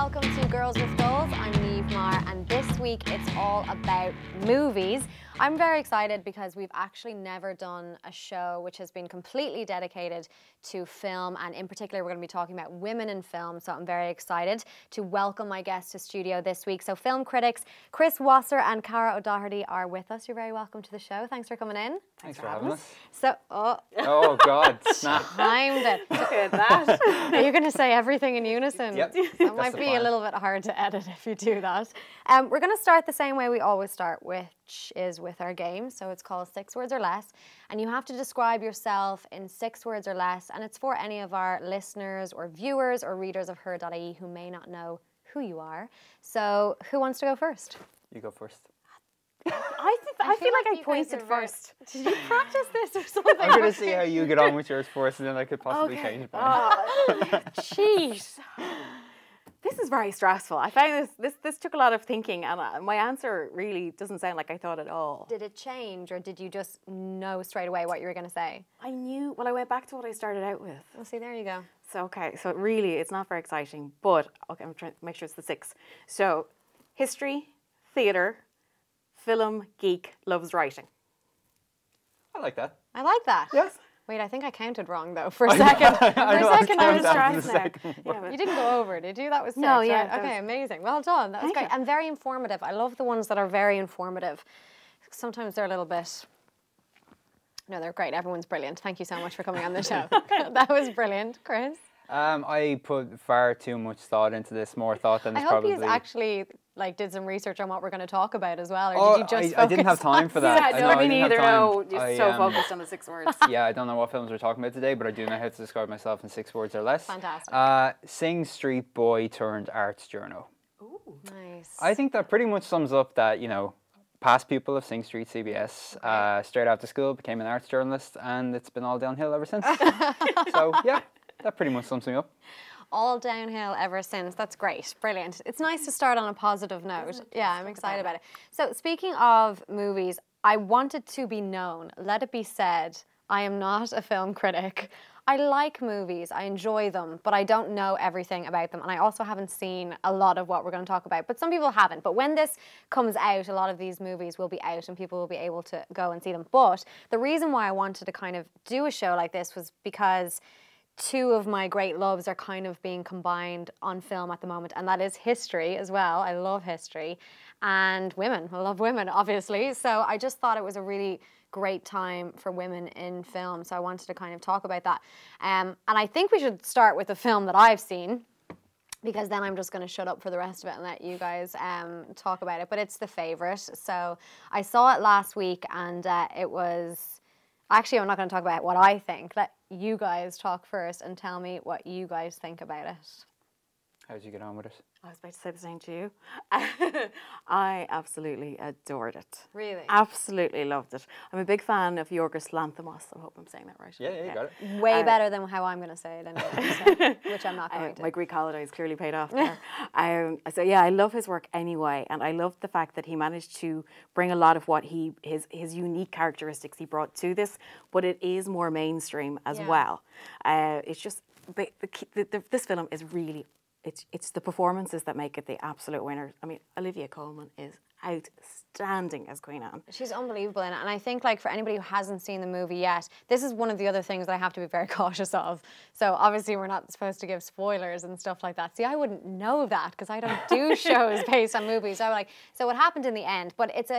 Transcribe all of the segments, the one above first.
welcome to Girls with Goals. I'm Niamh Maher, and this week it's all about movies. I'm very excited because we've actually never done a show which has been completely dedicated to film, and in particular we're going to be talking about women in film, so I'm very excited to welcome my guests to studio this week. So film critics Chris Wasser and Cara O'Doherty are with us. You're very welcome to the show. Thanks for coming in. Thanks for having us. So, oh God, snap. Timed it. Look at that. Are you going to say everything in unison? Yep. That might be a little bit hard to edit if you do that. We're going to start the same way we always start, which is with our game. So it's called 6 Words or Less. And you have to describe yourself in 6 words or less. And it's for any of our listeners or viewers or readers of Her.ie who may not know who you are. So who wants to go first? You go first. I feel like I pointed first. Did you practice this or something? I'm going to see how you get on with yours first, and then I could possibly change mine. Jeez. This is very stressful. I found this took a lot of thinking, and my answer really doesn't sound like I thought at all. Did it change, or did you just know straight away what you were going to say? I knew, well, I went back to what I started out with. Well, see, there you go. So, okay, so really, it's not very exciting, but, okay, I'm trying to make sure it's the 6. So, history, theatre, film, geek, loves writing. I like that. I like that. Yes. Wait, I think I counted wrong though. For a second, I was stressed now. Yeah, You didn't go over, did you? That was 6, No, yeah, right? that Okay, amazing. Well done. That was Thank great. you. And very informative. I love the ones that are very informative. Sometimes they're a little bit... No, they're great. Everyone's brilliant. Thank you so much for coming on the show. That was brilliant. Chris? I put far too much thought into this, more thought than I is hope probably... you actually did some research on what we're going to talk about as well, or did you just I didn't have time for that. Yeah, no, I me didn't have neither. time. No, just so focused on the 6 words. Yeah, I don't know what films we're talking about today, but I do know how to describe myself in 6 words or less. Fantastic. Sing Street Boy turned arts journal. Ooh. Nice. I think that pretty much sums up that, you know, past pupil of Sing Street CBS, straight after school, became an arts journalist, and it's been all downhill ever since. So, yeah, that pretty much sums me up. All downhill ever since. That's great. Brilliant. It's nice to start on a positive note. Yeah, I'm excited about it. So speaking of movies, I want it to be known, let it be said, I am not a film critic. I like movies, I enjoy them, but I don't know everything about them. And I also haven't seen a lot of what we're going to talk about, but some people haven't. But when this comes out, a lot of these movies will be out and people will be able to go and see them. But the reason why I wanted to kind of do a show like this was because 2 of my great loves are kind of being combined on film at the moment, and that is history as well. I love history, and women. I love women, obviously. So I just thought it was a really great time for women in film. So I wanted to kind of talk about that. And I think we should start with the film that I've seen, because then I'm just going to shut up for the rest of it and let you guys talk about it. But it's The Favourite. So I saw it last week, and it was... Actually, I'm not going to talk about what I think. Let you guys talk first and tell me what you guys think about it. How did you get on with it? I was about to say the same to you. I absolutely adored it. Really? Absolutely loved it. I'm a big fan of Yorgos Lanthimos. I hope I'm saying that right. Yeah, you got it. Way better than how I'm going to say it anyway, so, which I'm not going to. My Greek holidays clearly paid off there. So yeah, I love his work anyway, and I love the fact that he managed to bring a lot of what his unique characteristics he brought to this, but it is more mainstream as well. It's just this film is really. It's the performances that make it the absolute winner. I mean, Olivia Colman is outstanding as Queen Anne. She's unbelievable in it, and I think like for anybody who hasn't seen the movie yet, this is one of the other things that I have to be very cautious of. So obviously we're not supposed to give spoilers and stuff like that. See, I wouldn't know that because I don't do shows based on movies. So like, so what happened in the end? But it's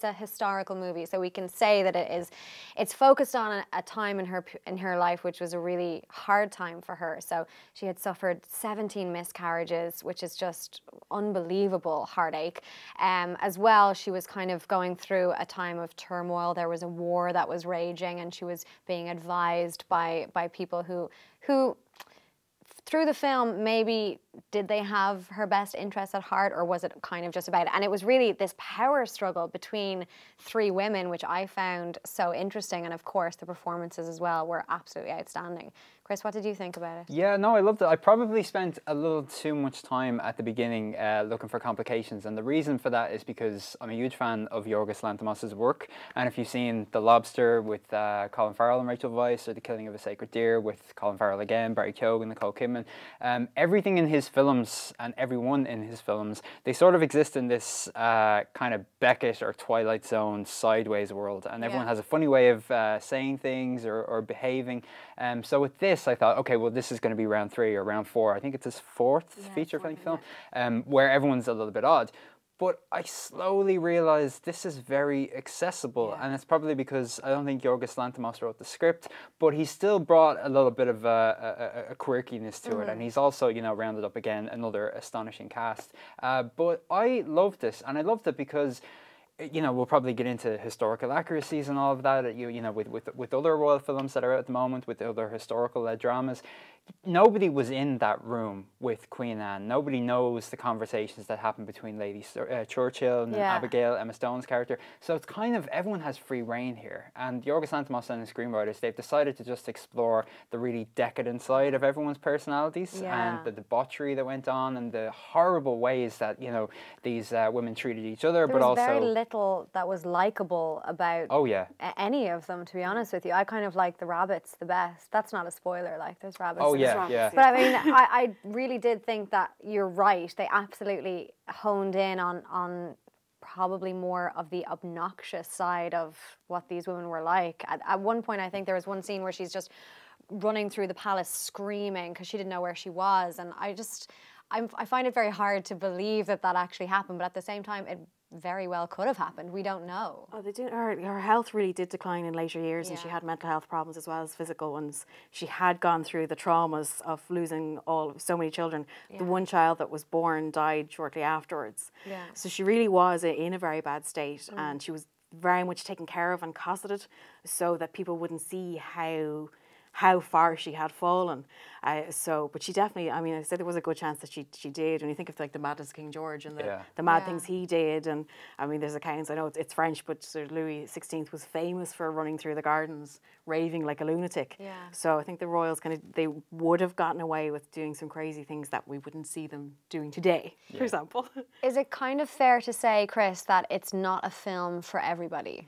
a historical movie, so we can say that it's focused on a time in her life which was a really hard time for her. So she had suffered 17 miscarriages, which is just unbelievable heartache. As well, she was kind of going through a time of turmoil. There was a war that was raging, and she was being advised by people who through the film, maybe did they have her best interests at heart, or was it kind of just about it? And it was really this power struggle between 3 women, which I found so interesting. And of course, the performances as well were absolutely outstanding. Chris, what did you think about it? Yeah, no, I loved it. I probably spent a little too much time at the beginning looking for complications, and the reason for that is because I'm a huge fan of Yorgos Lanthimos' work, and if you've seen The Lobster with Colin Farrell and Rachel Weisz, or The Killing of a Sacred Deer with Colin Farrell again, Barry Keoghan, Nicole Kidman, everything in his films and everyone in his films, they sort of exist in this kind of Beckett or Twilight Zone sideways world, and everyone has a funny way of saying things or behaving. So with this, I thought, okay, well, this is going to be round 3 or round 4. I think it's his fourth feature-length film, where everyone's a little bit odd. But I slowly realised this is very accessible, and it's probably because I don't think Yorgos Lanthimos wrote the script, but he still brought a little bit of a quirkiness to it, and he's also, you know, rounded up again another astonishing cast. But I loved this, and I loved it because, you know, we'll probably get into historical accuracies and all of that. You know, with other royal films that are out at the moment, with other historical dramas, nobody was in that room with Queen Anne. Nobody knows the conversations that happened between Lady Churchill and Abigail, Emma Stone's character. So it's kind of, everyone has free reign here. And Yorgos Lanthimos and his screenwriters, they've decided to just explore the really decadent side of everyone's personalities and the debauchery that went on and the horrible ways that, you know, these women treated each other. There was very little that was likable about any of them, to be honest with you. I kind of like the rabbits the best. That's not a spoiler, like, there's rabbits. Yeah. But I mean, I really did think that you're right. They absolutely honed in on probably more of the obnoxious side of what these women were like. At one point, I think there was one scene where she's just running through the palace screaming because she didn't know where she was. And I find it very hard to believe that that actually happened. But at the same time, it very well could have happened. We don't know. Oh, they did. Her health really did decline in later years, and she had mental health problems as well as physical ones. She had gone through the traumas of losing so many children. The one child that was born died shortly afterwards. So she really was in a very bad state, and she was very much taken care of and cosseted so that people wouldn't see how far she had fallen. But she definitely, I mean, I said there was a good chance that she did. When you think of like the madness of King George and the mad things he did, and I mean, there's accounts, I know it's French, but Sir Louis XVI was famous for running through the gardens, raving like a lunatic. So I think the royals they would have gotten away with doing some crazy things that we wouldn't see them doing today, for example. Is it kind of fair to say, Chris, that it's not a film for everybody?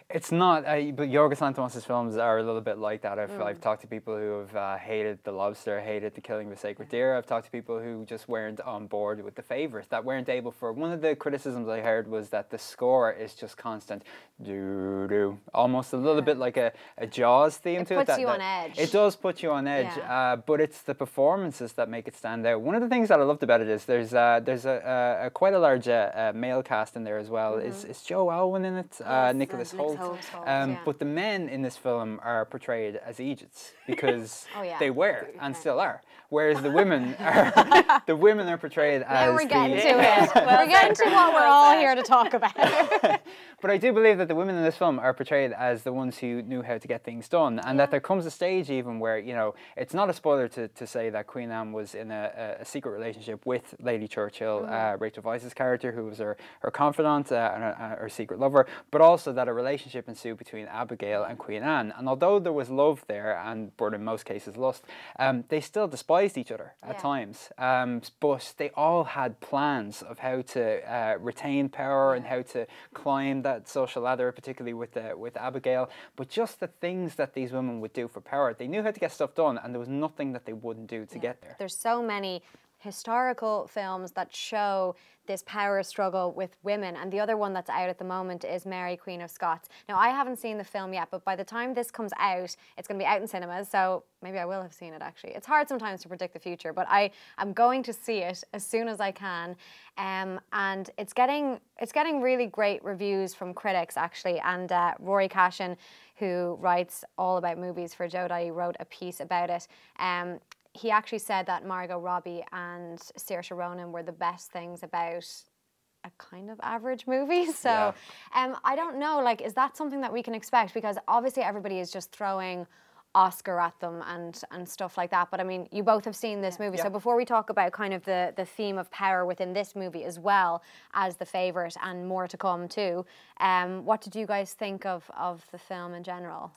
It's not, but Yorgos Lanthimos' films are a little bit like that. I've talked to people who have hated The Lobster, hated The Killing of a Sacred Deer. I've talked to people who just weren't on board with The Favourite, that weren't able for. One of the criticisms I heard was that the score is just constant doo-doo, almost a little bit like a Jaws theme to it. It puts you on edge. It does put you on edge, but it's the performances that make it stand out. One of the things that I loved about it is there's a quite a large male cast in there as well. Is Joe Alwyn in it? Nicholas Hoult. But the men in this film are portrayed as Egypts because they were and still are, whereas the women are portrayed as. Now we're getting to it. We're getting to what we're all here to talk about. But I do believe that the women in this film are portrayed as the ones who knew how to get things done, and that there comes a stage even where, you know, it's not a spoiler to say that Queen Anne was in a secret relationship with Lady Churchill, Rachel Weisz's character, who was her confidant and her secret lover, but also that a relationship ensued between Abigail and Queen Anne. And although there was love there, but in most cases lust, they still despised each other at times. But they all had plans of how to retain power and how to climb that social ladder, particularly with Abigail. But just the things that these women would do for power, they knew how to get stuff done, and there was nothing that they wouldn't do to get there. There's so many historical films that show this power struggle with women, and the other one that's out at the moment is Mary, Queen of Scots. Now, I haven't seen the film yet, but by the time this comes out, it's going to be out in cinemas, so maybe I will have seen it, actually. It's hard sometimes to predict the future, but I'm going to see it as soon as I can, and it's getting really great reviews from critics, actually, and Rory Cashin, who writes all about movies for Her.ie, wrote a piece about it. He actually said that Margot Robbie and Saoirse Ronan were the best things about a kind of average movie. So I don't know, like, is that something that we can expect? Because obviously everybody is just throwing Oscar at them and stuff like that. But I mean, you both have seen this movie. So before we talk about kind of the theme of power within this movie as well as The Favourite and more to come too, what did you guys think of the film in general?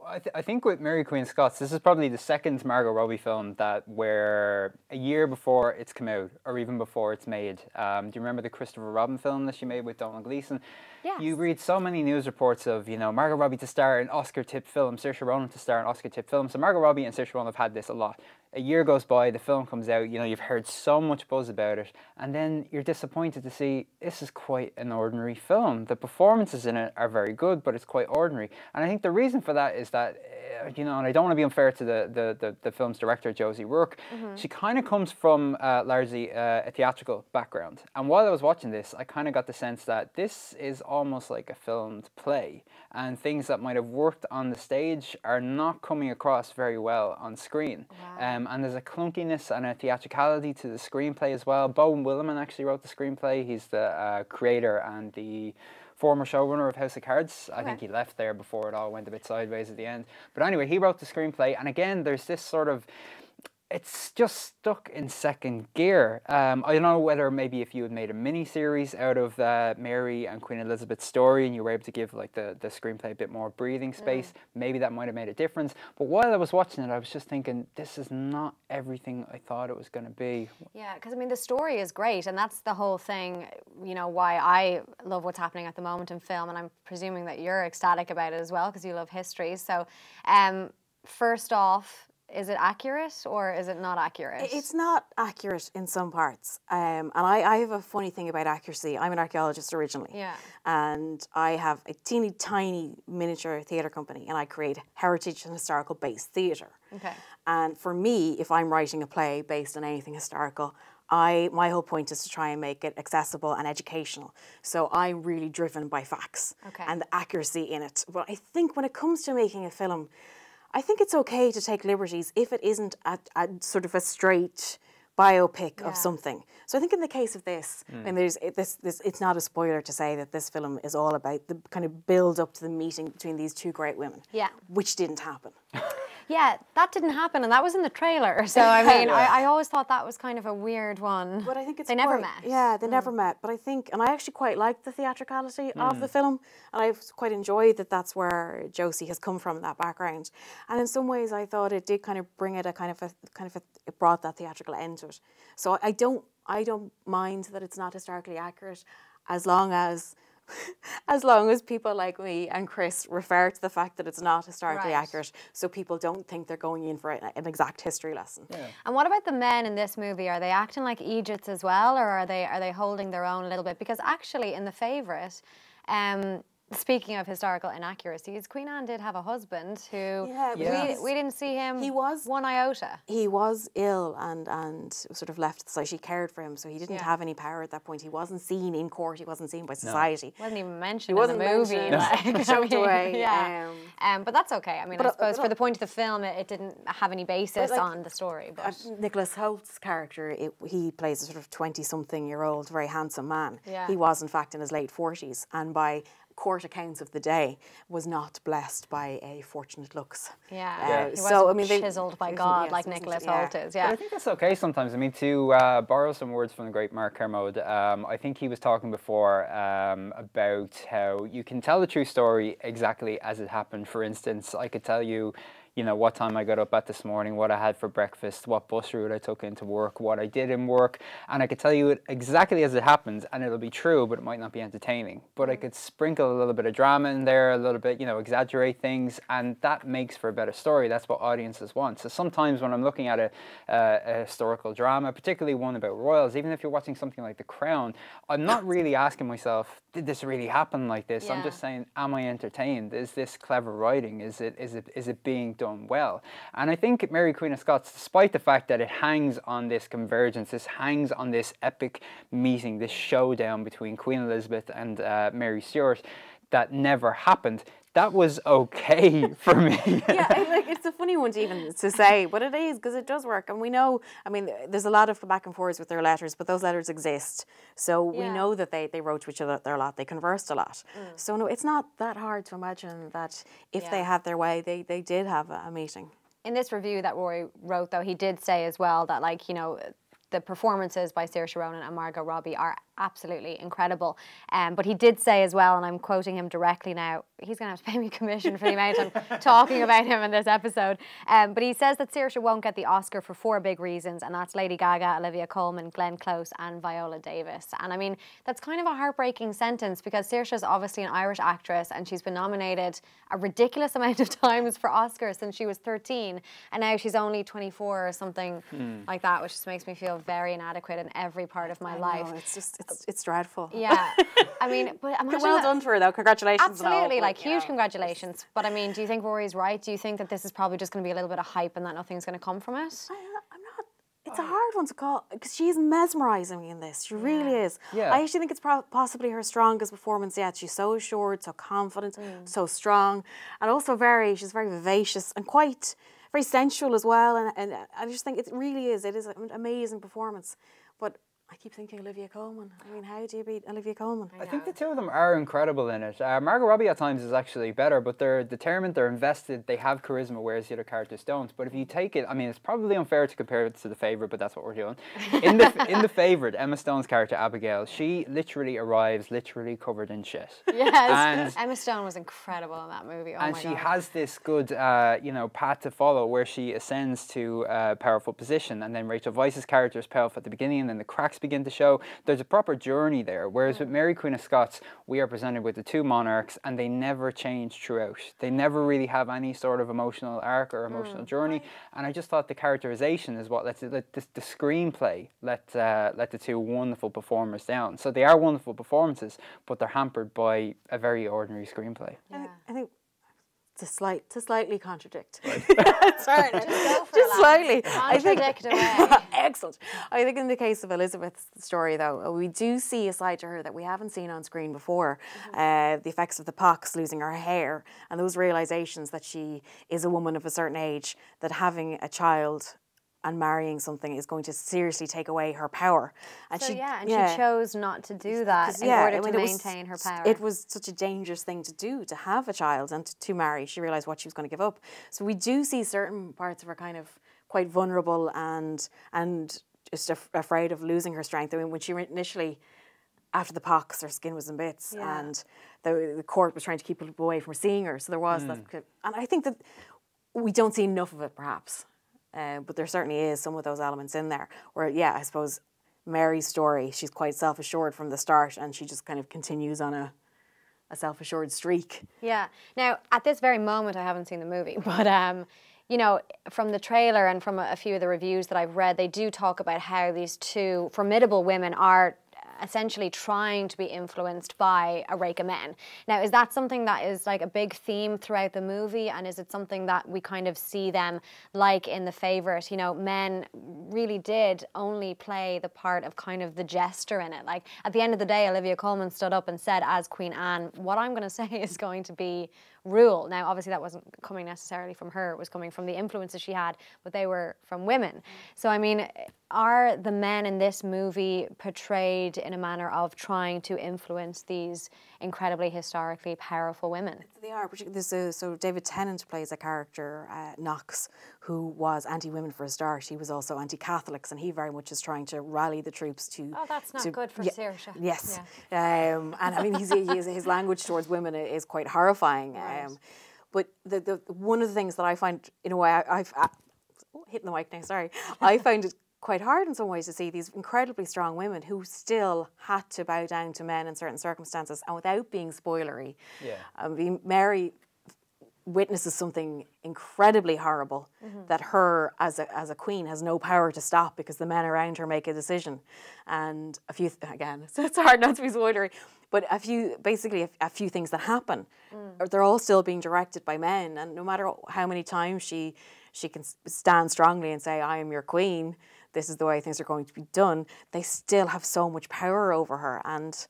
I think with Mary Queen of Scots, this is probably the second Margot Robbie film that where a year before it's come out, or even before it's made. Do you remember the Christopher Robin film that she made with Donald Gleeson? Yes. You read so many news reports of, you know, Margot Robbie to star in Oscar-tipped film, Saoirse Ronan to star in Oscar-tipped film. So Margot Robbie and Saoirse Ronan have had this a lot. A year goes by, the film comes out, you know, you've heard so much buzz about it, and then you're disappointed to see this is quite an ordinary film. The performances in it are very good, but it's quite ordinary. And I think the reason for that is that, you know, and I don't want to be unfair to the film's director, Josie Rourke, she kind of comes from largely a theatrical background. And while I was watching this, I kind of got the sense that this is almost like a filmed play, and things that might have worked on the stage are not coming across very well on screen. Wow. And there's a clunkiness and a theatricality to the screenplay as well. Bowen Williman actually wrote the screenplay. He's the creator and the former showrunner of House of Cards. I think he left there before it all went a bit sideways at the end. But anyway, he wrote the screenplay. And again, there's this sort of, it's just stuck in second gear. I don't know whether maybe if you had made a mini-series out of Mary and Queen Elizabeth's story and you were able to give like the screenplay a bit more breathing space, maybe that might have made a difference. But while I was watching it, I was just thinking, this is not everything I thought it was going to be. Yeah, because I mean, the story is great, and that's the whole thing, you know, why I love what's happening at the moment in film, and I'm presuming that you're ecstatic about it as well, because you love history. So, first off, is it accurate or is it not accurate? It's not accurate in some parts. And I have a funny thing about accuracy. I'm an archaeologist originally. Yeah. And I have a teeny tiny miniature theatre company, and I create heritage and historical based theatre. Okay. And for me, if I'm writing a play based on anything historical, my whole point is to try and make it accessible and educational. So I'm really driven by facts and the accuracy in it. But I think when it comes to making a film, I think it's okay to take liberties if it isn't a sort of a straight biopic of something. So I think in the case of this, and it's not a spoiler to say that this film is all about the kind of build up to the meeting between these two great women, which didn't happen. Yeah, that didn't happen, and that was in the trailer. So I mean, I always thought that was kind of a weird one. But I think it's they never met. Yeah, they never met. But I think, and I actually quite liked the theatricality of the film, and I've quite enjoyed that. That's where Josie has come from, that background. And in some ways, I thought it did kind of bring it it brought that theatrical end to it. So I don't mind that it's not historically accurate, as long as people like me and Chris refer to the fact that it's not historically accurate, so people don't think they're going in for an exact history lesson. Yeah. And what about the men in this movie? Are they acting like Egypts as well, or are they holding their own a little bit? Because actually, in The Favourite, speaking of historical inaccuracies, Queen Anne did have a husband who we didn't see him one iota. He was ill and sort of left, so she cared for him, so he didn't have any power at that point. He wasn't seen in court, he wasn't seen by society. Wasn't even mentioned in the movie. Shoved away. But that's okay. I mean, I suppose for the point of the film, it didn't have any basis on the story. But Nicholas Holt's character, he plays a sort of 20-something-year-old, very handsome man. Yeah. He was, in fact, in his late 40s, and by court accounts of the day, was not blessed by a fortunate looks. Yeah, he wasn't chiseled by God like Nicholas Holt is. Yeah, but I think that's okay sometimes. I mean, to borrow some words from the great Mark Kermode, I think he was talking before about how you can tell the true story exactly as it happened. For instance, I could tell you, you know, what time I got up at this morning, what I had for breakfast, what bus route I took into work, what I did in work, and I could tell you it exactly as it happens, and it'll be true, but it might not be entertaining. But I could sprinkle a little bit of drama in there, a little bit, you know, exaggerate things, and that makes for a better story. That's what audiences want. So sometimes when I'm looking at a historical drama, particularly one about royals, even if you're watching something like The Crown, I'm not really asking myself, did this really happen like this? I'm just saying, am I entertained? Is this clever writing? Is it being done well? And I think Mary Queen of Scots, despite the fact that it hangs on this convergence, this hangs on this epic meeting, this showdown between Queen Elizabeth and Mary Stuart that never happened, that was okay for me. It's a funny one to even to say, but it is, because it does work. And we know, I mean, there's a lot of back and forwards with their letters, but those letters exist. So we know that they wrote to each other a lot, they conversed a lot. So no, it's not that hard to imagine that if they had their way, they did have a meeting. In this review that Rory wrote, though, he did say as well that, like, you know, the performances by Saoirse Ronan and Margot Robbie are absolutely incredible. But he did say as well, and I'm quoting him directly now, he's going to have to pay me commission for the amount I'm talking about him in this episode. But he says that Saoirse won't get the Oscar for 4 big reasons, and that's Lady Gaga, Olivia Colman, Glenn Close and Viola Davis. And I mean, that's kind of a heartbreaking sentence because Saoirse is obviously an Irish actress and she's been nominated a ridiculous amount of times for Oscars since she was 13, and now she's only 24 or something like that, which just makes me feel very inadequate in every part of my life. It's just, it's dreadful. Yeah. I mean, but imagine well done for her though, congratulations. Absolutely, like huge congratulations. But I mean, do you think Rory's right? Do you think that this is probably just going to be a little bit of hype and that nothing's going to come from it? I'm not. It's a hard one to call because she's mesmerising me in this. She really is. Yeah. I actually think it's possibly her strongest performance yet. She's so assured, so confident, so strong, and also she's very vivacious and quite very sensual as well. And I just think it really is. It is an amazing performance. But I keep thinking Olivia Colman. I mean, how do you beat Olivia Colman? I think the two of them are incredible in it. Margot Robbie at times is actually better, but they're determined, they're invested, they have charisma, whereas the other characters don't. But if you take it, I mean, it's probably unfair to compare it to The Favourite, but that's what we're doing. In the Favourite, Emma Stone's character Abigail, she literally arrives literally covered in shit. Yes, and Emma Stone was incredible in that movie. Oh and my she God. has this good, path to follow where she ascends to a powerful position, and then Rachel Weisz's character is powerful at the beginning, and then the cracks begin to show. There's a proper journey there, whereas with Mary Queen of Scots, we are presented with the 2 monarchs and they never change throughout. They never really have any sort of emotional arc or emotional journey, and I just thought the characterization is what let the screenplay let the 2 wonderful performers down. So they are wonderful performances, but they're hampered by a very ordinary screenplay. Yeah. I think to slightly contradict. Right. Sorry, Just slightly. Contradict away. Excellent. I think in the case of Elizabeth's story, though, we do see a side to her that we haven't seen on screen before. The effects of the pox, losing her hair, and those realizations that she is a woman of a certain age, that having a child and marrying something is going to seriously take away her power. And she chose not to do that in order to maintain her power. It was such a dangerous thing to do, to have a child and to marry. She realised what she was going to give up. So we do see certain parts of her kind of quite vulnerable and just afraid of losing her strength. I mean, when she initially, after the pox, her skin was in bits, and the court was trying to keep people away from seeing her. So there was that, and I think that we don't see enough of it, perhaps. But there certainly is some of those elements in there where, I suppose Mary's story, she's quite self-assured from the start and she just kind of continues on a self-assured streak. Yeah. Now, at this very moment, I haven't seen the movie, but, you know, from the trailer and from a few of the reviews that I've read, they do talk about how these 2 formidable women are essentially trying to be influenced by a rake of men. Now, is that something that is like a big theme throughout the movie, and is it something that we kind of see them like in The Favourite? You know, men really did only play the part of kind of the jester in it. Like, at the end of the day, Olivia Colman stood up and said, as Queen Anne, what I'm going to say is going to be rule. Now, obviously that wasn't coming necessarily from her, it was coming from the influences she had, but they were from women. So, I mean, are the men in this movie portrayed in a manner of trying to influence these incredibly historically powerful women? They are. So David Tennant plays a character, Knox, who was anti-women for a start. He was also anti-Catholics, and he very much is trying to rally the troops to... Oh, that's not good for Saoirse. Yes. Yeah. And I mean, his language towards women is quite horrifying. Right. But the one of the things that I find, in a way, I've hitting the mic now, sorry. I find it quite hard in some ways to see these incredibly strong women who still had to bow down to men in certain circumstances, and without being spoilery. Yeah. I mean, Mary witnesses something incredibly horrible that her as a queen has no power to stop because the men around her make a decision. And again, so it's hard not to be spoilery, but a few things that happen, they're all still being directed by men, and no matter how many times she can stand strongly and say, I am your queen, this is the way things are going to be done, they still have so much power over her. And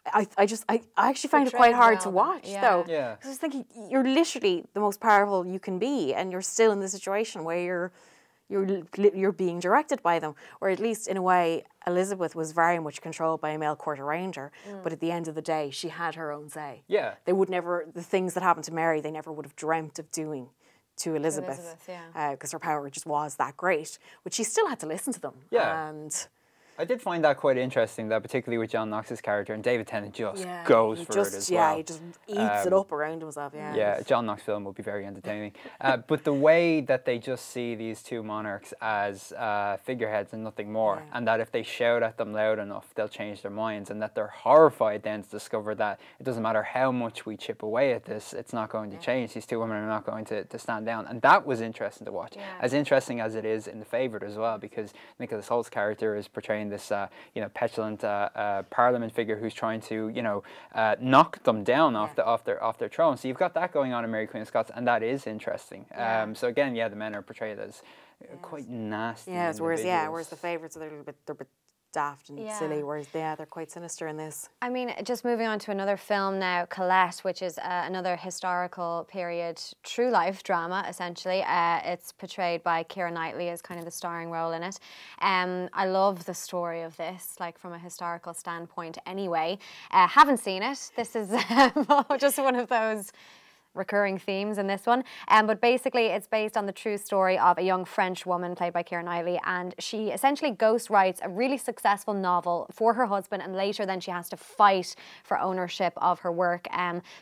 I actually find it quite hard to watch, though. Yeah. Because I was thinking, you're literally the most powerful you can be, and you're still in the situation where you're being directed by them. Or at least, in a way, Elizabeth was very much controlled by a male court around her, but at the end of the day, she had her own say. Yeah. The things that happened to Mary, they never would have dreamt of doing to Elizabeth, because her power just was that great. But she still had to listen to them. Yeah. And I did find that quite interesting, that particularly with John Knox's character, and David Tennant just goes for it as well. Yeah, he just eats it up around himself, yeah. Yeah, a John Knox film would be very entertaining. But the way that they just see these two monarchs as figureheads and nothing more, and that if they shout at them loud enough, they'll change their minds, and that they're horrified then to discover that it doesn't matter how much we chip away at this, it's not going to change. These two women are not going to stand down. And that was interesting to watch. As interesting as it is in The Favourite as well, because Nicholas Holt's character is portraying this petulant parliament figure who's trying to knock them down off their throne. So you've got that going on in Mary Queen of Scots, and that is interesting. So again, the men are portrayed as quite nasty. Yeah, whereas The Favourites are they're a bit daft and silly, whereas they're quite sinister in this. I mean, just moving on to another film now, Colette, which is another historical period true life drama, essentially. It's portrayed by Keira Knightley as kind of the starring role in it. I love the story of this, like from a historical standpoint anyway. Haven't seen it. This is just one of those recurring themes in this one, but basically it's based on the true story of a young French woman played by Keira Knightley, and she essentially ghostwrites a really successful novel for her husband, and later then she has to fight for ownership of her work.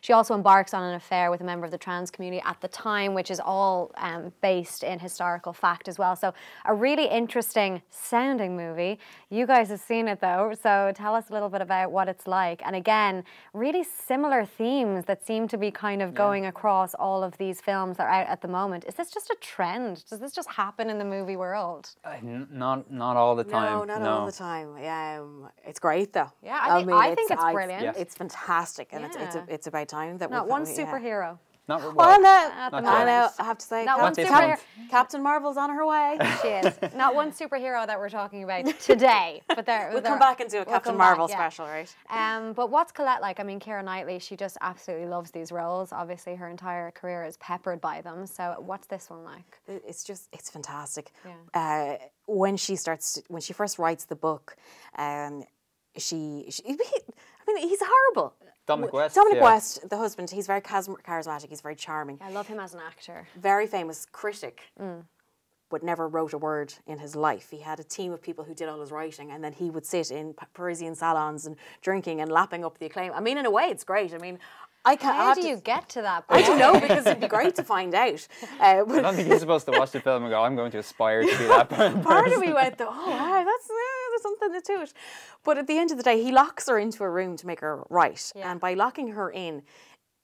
She also embarks on an affair with a member of the trans community at the time, which is all based in historical fact as well. So a really interesting sounding movie. You guys have seen it though, so tell us a little bit about what it's like. And again, really similar themes that seem to be kind of going across all of these films that are out at the moment. Is this just a trend? Does this just happen in the movie world? Not all the time. No, not all the time. It's great though. Yeah, I think it's brilliant. It's fantastic, and it's about time that not one superhero. Not I have to say, not one superhero. Captain Marvel's on her way. She is. Not one superhero that we're talking about today. But we'll come back and do a Captain Marvel special, right? But what's Colette like? I mean, Keira Knightley, she just absolutely loves these roles. Obviously, her entire career is peppered by them. So what's this one like? It's fantastic. Yeah. When she first writes the book, he's horrible. Dominic West, the husband, he's very charismatic, he's very charming. I love him as an actor. Very famous critic, but never wrote a word in his life. He had a team of people who did all his writing, and then he would sit in Parisian salons and drinking and lapping up the acclaim. I mean, in a way, it's great. I mean, how do you get to that point? I don't know, because it'd be great to find out. I don't think you're supposed to watch the film and go, I'm going to aspire to be that person. Part of me went, oh, wow, there's something to it. But at the end of the day, he locks her into a room to make her write. Yeah. And by locking her in,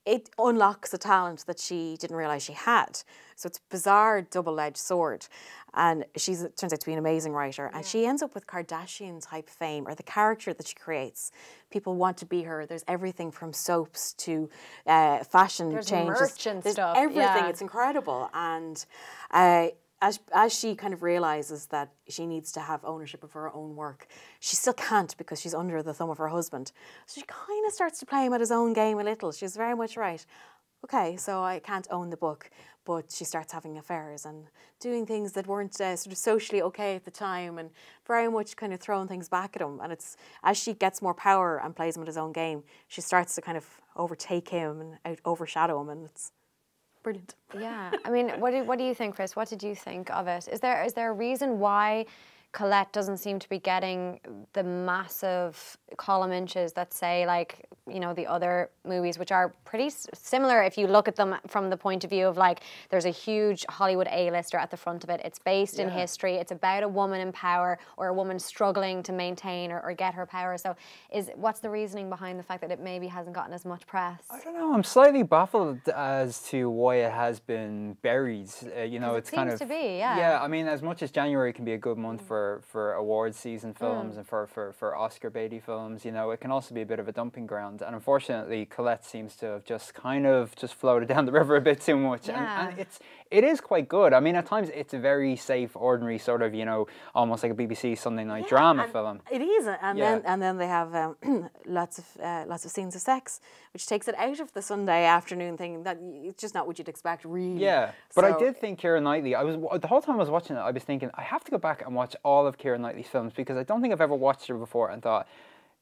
it unlocks a talent that she didn't realise she had. So it's a bizarre double-edged sword. And she turns out to be an amazing writer. And she ends up with Kardashian-type fame, or the character that she creates. People want to be her. There's everything from soaps to fashion changes. Merch and There's stuff. everything. Yeah. It's incredible. And as she kind of realises that she needs to have ownership of her own work, she still can't because she's under the thumb of her husband. So she kind of starts to play him at his own game a little. She's very much right. Okay, so I can't own the book, but she starts having affairs and doing things that weren't sort of socially okay at the time, and very much kind of throwing things back at him. And it's as she gets more power and plays him at his own game, she starts to kind of overtake him and overshadow him, and it's brilliant. Yeah, I mean, what do you think, Chris? What did you think of it? Is there a reason why Colette doesn't seem to be getting the massive column inches that say, like, you know, the other movies, which are pretty similar if you look at them from the point of view of, like, there's a huge Hollywood A-lister at the front of it. It's based in history. It's about a woman in power, or a woman struggling to maintain or get her power. So what's the reasoning behind the fact that it maybe hasn't gotten as much press? I don't know. I'm slightly baffled as to why it has been buried. You know, it's kind of... It seems to be, yeah. Yeah, I mean, as much as January can be a good month for awards season films and for Oscar baity films, you know, it can also be a bit of a dumping ground. And unfortunately, Colette seems to have just floated down the river a bit too much. Yeah. And it is quite good. I mean, at times it's a very safe, ordinary sort of, you know, almost like a BBC Sunday night drama film. It is, and then they have lots of scenes of sex, which takes it out of the Sunday afternoon thing. That it's just not what you'd expect, really. Yeah, but I did think Keira Knightley. The whole time I was watching it, I was thinking I have to go back and watch all of Keira Knightley's films, because I don't think I've ever watched her before and thought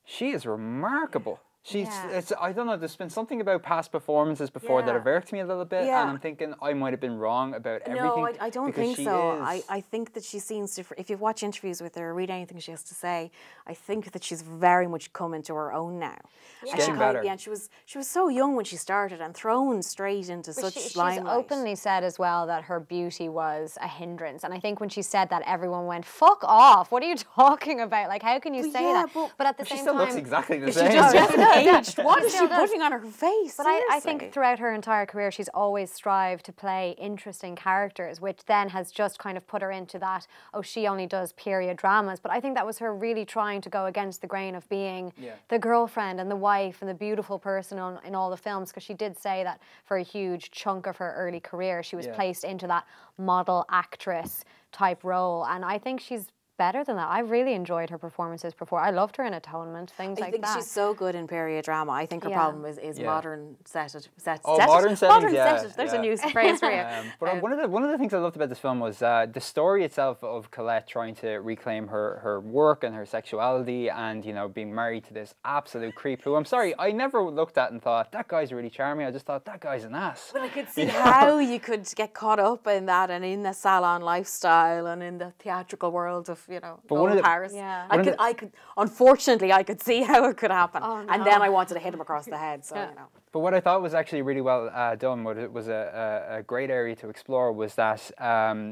she is remarkable. She's, I don't know, there's been something about past performances before that have irked me a little bit, and I'm thinking I might have been wrong about everything. No, I don't think so. I think that she seems to, if you watch interviews with her or read anything she has to say, I think that she's very much come into her own now. She's getting better. And she was so young when she started and thrown straight into such limelight. She's openly said as well that her beauty was a hindrance, and I think when she said that, everyone went, "Fuck off! What are you talking about? Like, how can you say that?" But at the same time, she still looks exactly the same. She just aged. What is she putting on her face? But I think throughout her entire career, she's always strived to play interesting characters, which then has just kind of put her into that, oh, she only does period dramas. But I think that was her really trying to go against the grain of being the girlfriend and the wife and the beautiful person in all the films, because she did say that for a huge chunk of her early career, she was placed into that model actress type role. And I think she's better than that. I really enjoyed her performances before. I loved her in Atonement, things like that. I think she's so good in period drama. I think her problem is modern setted. Modern settings, There's a new phrase for you. But one of the things I loved about this film was the story itself of Colette trying to reclaim her work and her sexuality, and, you know, being married to this absolute creep who, I'm sorry, I never looked at and thought, that guy's really charming. I just thought, that guy's an ass. But I could see how you could get caught up in that, and in the salon lifestyle and in the theatrical world of, you know, Paris. I could unfortunately I could see how it could happen. And then I wanted to hit him across the head, so you know. But what I thought was actually really well done, what it was a great area to explore, was that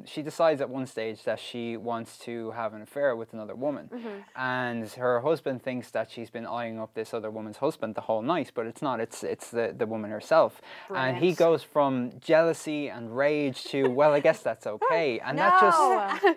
she decides at one stage that she wants to have an affair with another woman. And her husband thinks that she's been eyeing up this other woman's husband the whole night, but it's not, it's the woman herself. Brilliant. And he goes from jealousy and rage to, well, I guess that's okay. And that just...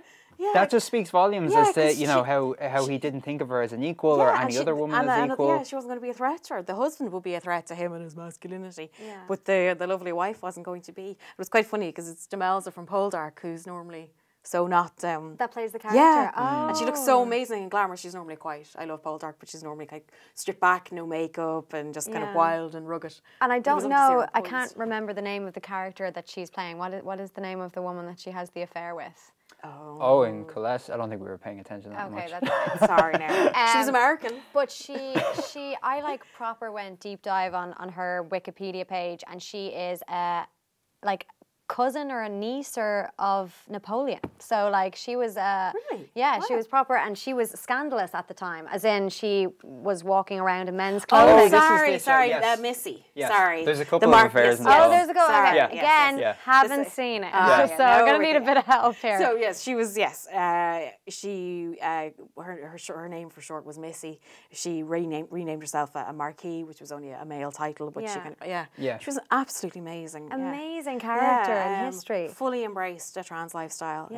that just speaks volumes as to, you know, how he didn't think of her as an equal or any other woman as equal. Yeah, she wasn't going to be a threat to her. The husband would be a threat to him and his masculinity, but the lovely wife wasn't going to be. It was quite funny because it's Demelza from Poldark, who's normally so not... that plays the character. Yeah, and she looks so amazing in glamour. She's normally quite... I love Poldark, but she's normally kind of stripped back, no makeup, and just kind of wild and rugged. And I don't know, I can't remember the name of the character that she's playing. What is the name of the woman that she has the affair with? Oh, in Colette, I don't think we were paying attention that much. Okay, that's fine. Sorry now. She was American. But I like proper went deep dive on her Wikipedia page, and she is like cousin or a niece of Napoleon. So like she was really? Yeah, she was proper, and she was scandalous at the time, as in she was walking around in men's clothing. Oh, sorry, Missy. Yes. Sorry. There's a couple of affairs in Oh, there's a couple. Sorry. Okay. Again, haven't seen it. So I'm gonna need a bit of help here. So yes, she was she her name for short was Missy. She renamed herself a Marquis, which was only a male title, but she kind of she was absolutely amazing. Amazing character in history. Fully embraced a trans lifestyle.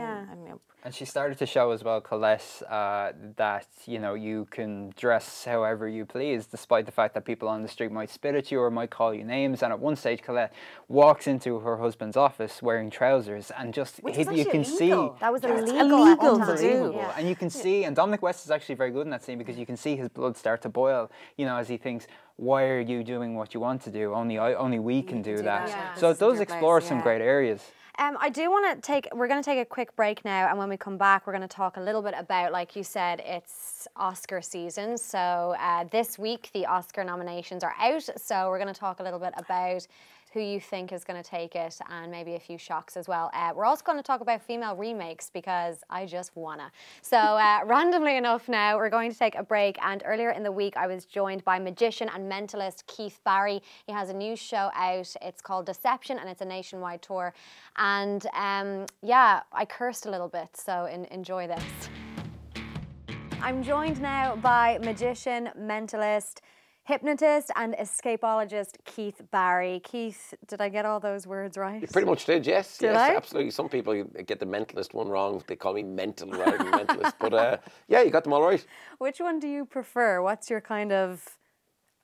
And she started to show as well, Colette, that, you know, you can dress however you please, despite the fact that people on the street might spit at you or might call you names. And at one stage, Colette walks into her husband's office wearing trousers, and just you can see that was illegal to do. Yeah. And you can see, and Dominic West is actually very good in that scene, because you can see his blood start to boil, you know, as he thinks, why are you doing what you want to do? Only we can do that. Yeah. So it does explore some great areas. I do want to we're going to take a quick break now, and when we come back, we're going to talk a little bit about, like you said, it's Oscar season. So this week, the Oscar nominations are out. So we're going to talk a little bit about who you think is going to take it, and maybe a few shocks as well. We're also going to talk about female remakes, because I just wanna. So randomly enough now, we're going to take a break, and earlier in the week I was joined by magician and mentalist Keith Barry. He has a new show out. It's called Deception, and it's a nationwide tour. And yeah, I cursed a little bit, so enjoy this. I'm joined now by magician, mentalist, hypnotist and escapologist Keith Barry. Keith, did I get all those words right? You pretty much did, yes. Did yes, I? Absolutely. Some people get the mentalist one wrong. They call me mental rather than mentalist. But yeah, you got them all right. Which one do you prefer? What's your kind of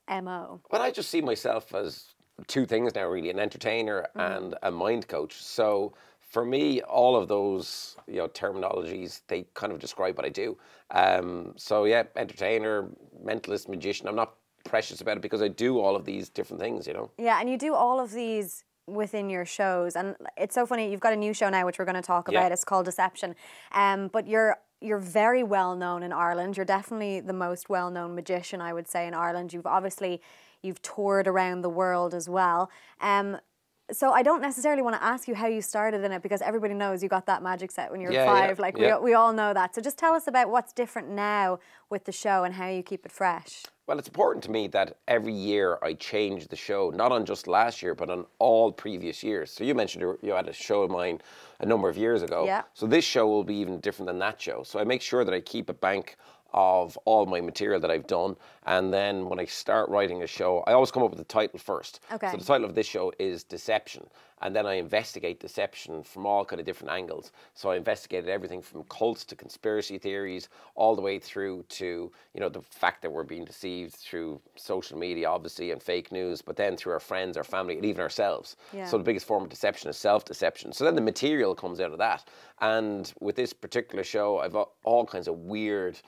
MO? Well, I just see myself as two things now, really, an entertainer and a mind coach. So for me, all of those, you know, terminologies, they kind of describe what I do. So yeah, entertainer, mentalist, magician. I'm not precious about it because I do all of these different things, you know. Yeah, and you do all of these within your shows, and it's so funny. You've got a new show now, which we're going to talk about. It's called Deception, but you're you're very well known in Ireland. You're definitely the most well-known magician, I would say, in Ireland. You've toured around the world as well. So I don't necessarily want to ask you how you started in it, because everybody knows you got that magic set when you were 5. Like we all know that. So just tell us about what's different now with the show and how you keep it fresh. Well, it's important to me that every year I change the show, not on just last year, but on all previous years. So you mentioned you had a show of mine a number of years ago. Yeah. So this show will be even different than that show. So I make sure that I keep a bank of all my material that I've done, and then when I start writing a show, I always come up with the title first. Okay. So the title of this show is Deception, and then I investigate deception from all kind of different angles. So I investigated everything from cults to conspiracy theories, all the way through to, you know, the fact that we're being deceived through social media, obviously, and fake news, but then through our friends, our family, and even ourselves. Yeah. So the biggest form of deception is self-deception. So then the material comes out of that. And with this particular show, I've got all kinds of weird,